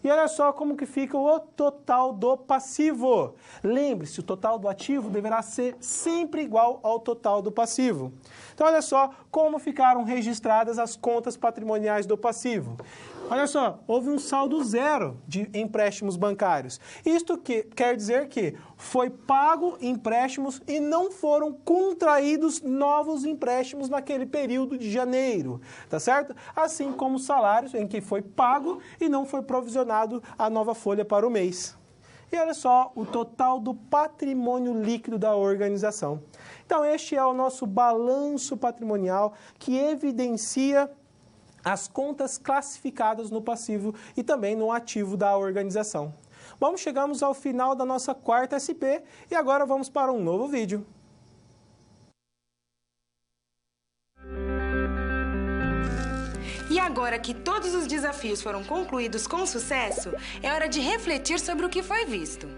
E olha só como que fica o total do passivo. Lembre-se, o total do ativo deverá ser sempre igual ao total do passivo. Então, olha só como ficaram registradas as contas patrimoniais do passivo. Olha só, houve um saldo zero de empréstimos bancários. Isto quer dizer que foi pago empréstimos e não foram contraídos novos empréstimos naquele período de janeiro, tá certo? Assim como salários em que foi pago e não foi provisionado a nova folha para o mês. E olha só o total do patrimônio líquido da organização. Então, este é o nosso balanço patrimonial que evidencia as contas classificadas no passivo e também no ativo da organização. Bom, chegamos ao final da nossa quarta SP e agora vamos para um novo vídeo. E agora que todos os desafios foram concluídos com sucesso, é hora de refletir sobre o que foi visto.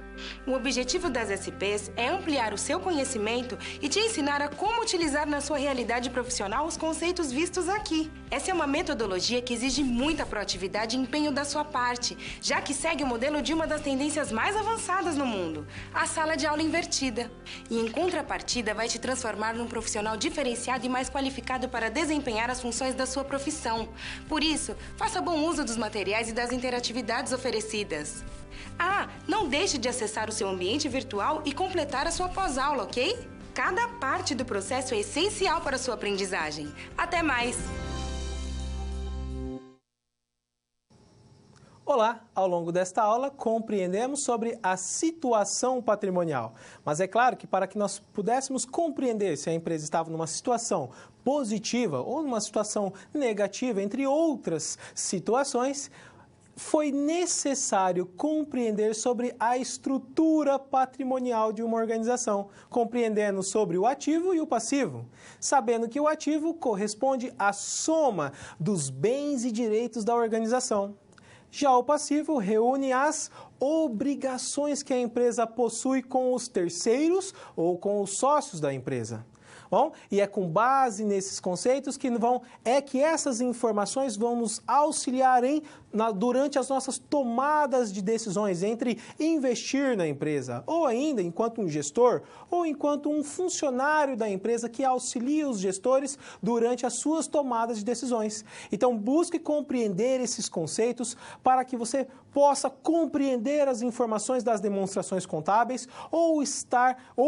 O objetivo das SPs é ampliar o seu conhecimento e te ensinar a como utilizar na sua realidade profissional os conceitos vistos aqui. Essa é uma metodologia que exige muita proatividade e empenho da sua parte, já que segue o modelo de uma das tendências mais avançadas no mundo, a sala de aula invertida. E em contrapartida, vai te transformar num profissional diferenciado e mais qualificado para desempenhar as funções da sua profissão. Por isso, faça bom uso dos materiais e das interatividades oferecidas. Ah, não deixe de acessar o seu ambiente virtual e completar a sua pós-aula, ok? Cada parte do processo é essencial para a sua aprendizagem. Até mais! Olá! Ao longo desta aula, compreendemos sobre a situação patrimonial. Mas é claro que para que nós pudéssemos compreender se a empresa estava numa situação positiva ou numa situação negativa, entre outras situações, foi necessário compreender sobre a estrutura patrimonial de uma organização, compreendendo sobre o ativo e o passivo, sabendo que o ativo corresponde à soma dos bens e direitos da organização. Já o passivo reúne as obrigações que a empresa possui com os terceiros ou com os sócios da empresa. Bom, e é com base nesses conceitos que essas informações vão nos auxiliar durante as nossas tomadas de decisões entre investir na empresa, ou ainda enquanto um gestor, ou enquanto um funcionário da empresa que auxilia os gestores durante as suas tomadas de decisões. Então, busque compreender esses conceitos para que você possa compreender as informações das demonstrações contábeis ou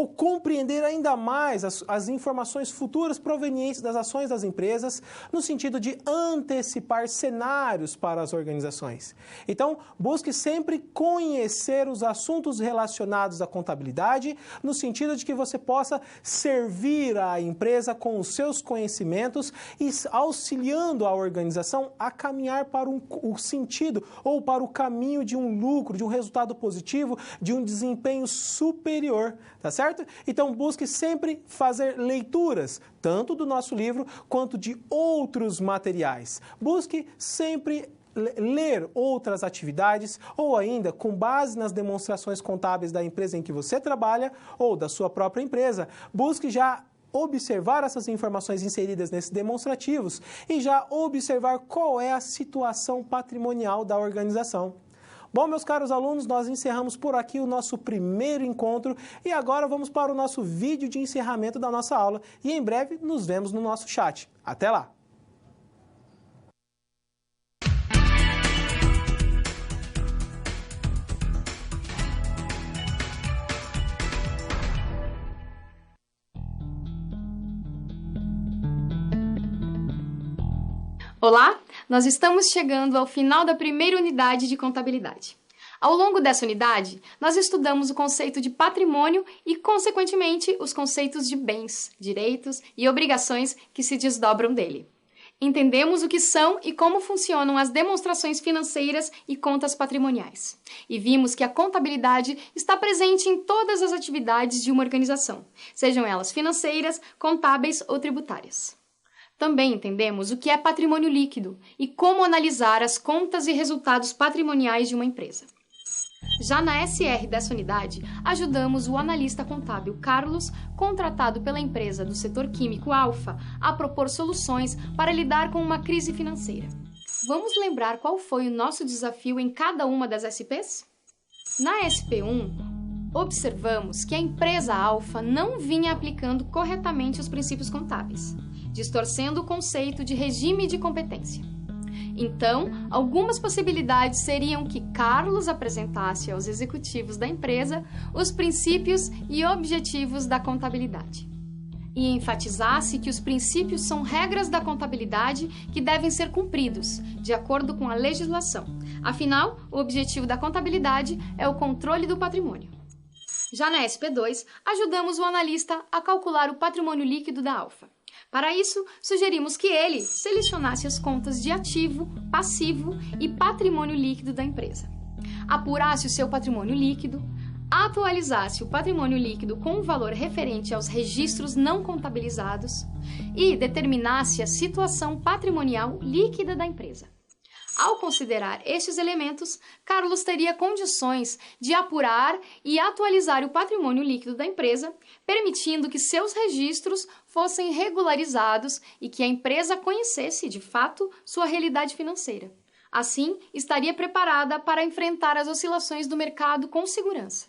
compreender ainda mais as informações futuras provenientes das ações das empresas, no sentido de antecipar cenários para as organizações. Então, busque sempre conhecer os assuntos relacionados à contabilidade, no sentido de que você possa servir a empresa com os seus conhecimentos e auxiliando a organização a caminhar para o sentido ou para o caminho de um lucro, de um resultado positivo, de um desempenho superior, tá certo? Então, busque sempre fazer leituras, tanto do nosso livro quanto de outros materiais. Busque sempre ler outras atividades ou ainda, com base nas demonstrações contábeis da empresa em que você trabalha ou da sua própria empresa, busque já observar essas informações inseridas nesses demonstrativos e já observar qual é a situação patrimonial da organização. Bom, meus caros alunos, nós encerramos por aqui o nosso primeiro encontro e agora vamos para o nosso vídeo de encerramento da nossa aula e em breve nos vemos no nosso chat. Até lá! Olá, nós estamos chegando ao final da primeira unidade de contabilidade. Ao longo dessa unidade, nós estudamos o conceito de patrimônio e, consequentemente, os conceitos de bens, direitos e obrigações que se desdobram dele. Entendemos o que são e como funcionam as demonstrações financeiras e contas patrimoniais. E vimos que a contabilidade está presente em todas as atividades de uma organização, sejam elas financeiras, contábeis ou tributárias. Também entendemos o que é patrimônio líquido e como analisar as contas e resultados patrimoniais de uma empresa. Já na SR dessa unidade, ajudamos o analista contábil Carlos, contratado pela empresa do setor químico Alfa, a propor soluções para lidar com uma crise financeira. Vamos lembrar qual foi o nosso desafio em cada uma das SPs? Na SP1, observamos que a empresa Alfa não vinha aplicando corretamente os princípios contábeis, distorcendo o conceito de regime de competência. Então, algumas possibilidades seriam que Carlos apresentasse aos executivos da empresa os princípios e objetivos da contabilidade e enfatizasse que os princípios são regras da contabilidade que devem ser cumpridos, de acordo com a legislação. Afinal, o objetivo da contabilidade é o controle do patrimônio. Já na SP2, ajudamos o analista a calcular o patrimônio líquido da Alfa. Para isso, sugerimos que ele selecionasse as contas de ativo, passivo e patrimônio líquido da empresa, apurasse o seu patrimônio líquido, atualizasse o patrimônio líquido com o valor referente aos registros não contabilizados e determinasse a situação patrimonial líquida da empresa. Ao considerar estes elementos, Carlos teria condições de apurar e atualizar o patrimônio líquido da empresa, permitindo que seus registros fossem regularizados e que a empresa conhecesse, de fato, sua realidade financeira. Assim, estaria preparada para enfrentar as oscilações do mercado com segurança.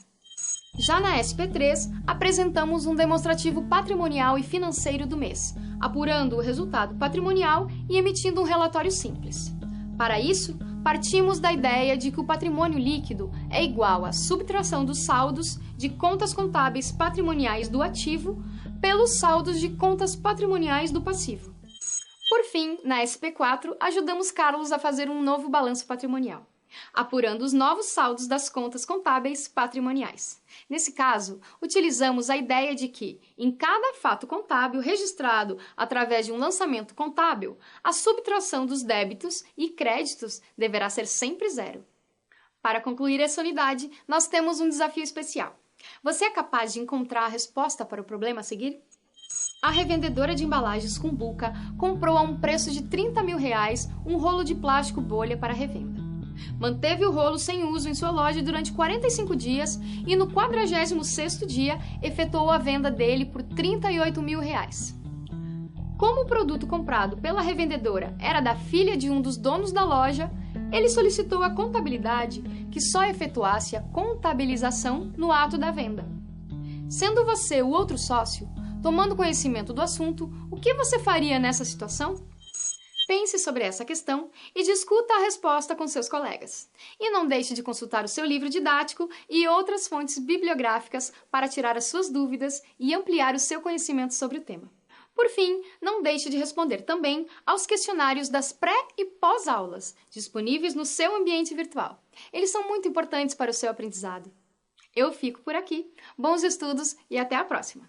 Já na SP3, apresentamos um demonstrativo patrimonial e financeiro do mês, apurando o resultado patrimonial e emitindo um relatório simples. Para isso, partimos da ideia de que o patrimônio líquido é igual à subtração dos saldos de contas contábeis patrimoniais do ativo pelos saldos de contas patrimoniais do passivo. Por fim, na SP4, ajudamos Carlos a fazer um novo balanço patrimonial, apurando os novos saldos das contas contábeis patrimoniais. Nesse caso, utilizamos a ideia de que, em cada fato contábil registrado através de um lançamento contábil, a subtração dos débitos e créditos deverá ser sempre zero. Para concluir essa unidade, nós temos um desafio especial. Você é capaz de encontrar a resposta para o problema a seguir? A revendedora de embalagens Cumbuca comprou a um preço de R$30 mil um rolo de plástico bolha para revenda. Manteve o rolo sem uso em sua loja durante 45 dias e no 46º dia efetuou a venda dele por R$38 mil. Como o produto comprado pela revendedora era da filha de um dos donos da loja, ele solicitou à contabilidade que só efetuasse a contabilização no ato da venda. Sendo você o outro sócio, tomando conhecimento do assunto, o que você faria nessa situação? Pense sobre essa questão e discuta a resposta com seus colegas. E não deixe de consultar o seu livro didático e outras fontes bibliográficas para tirar as suas dúvidas e ampliar o seu conhecimento sobre o tema. Por fim, não deixe de responder também aos questionários das pré- e pós-aulas, disponíveis no seu ambiente virtual. Eles são muito importantes para o seu aprendizado. Eu fico por aqui. Bons estudos e até a próxima!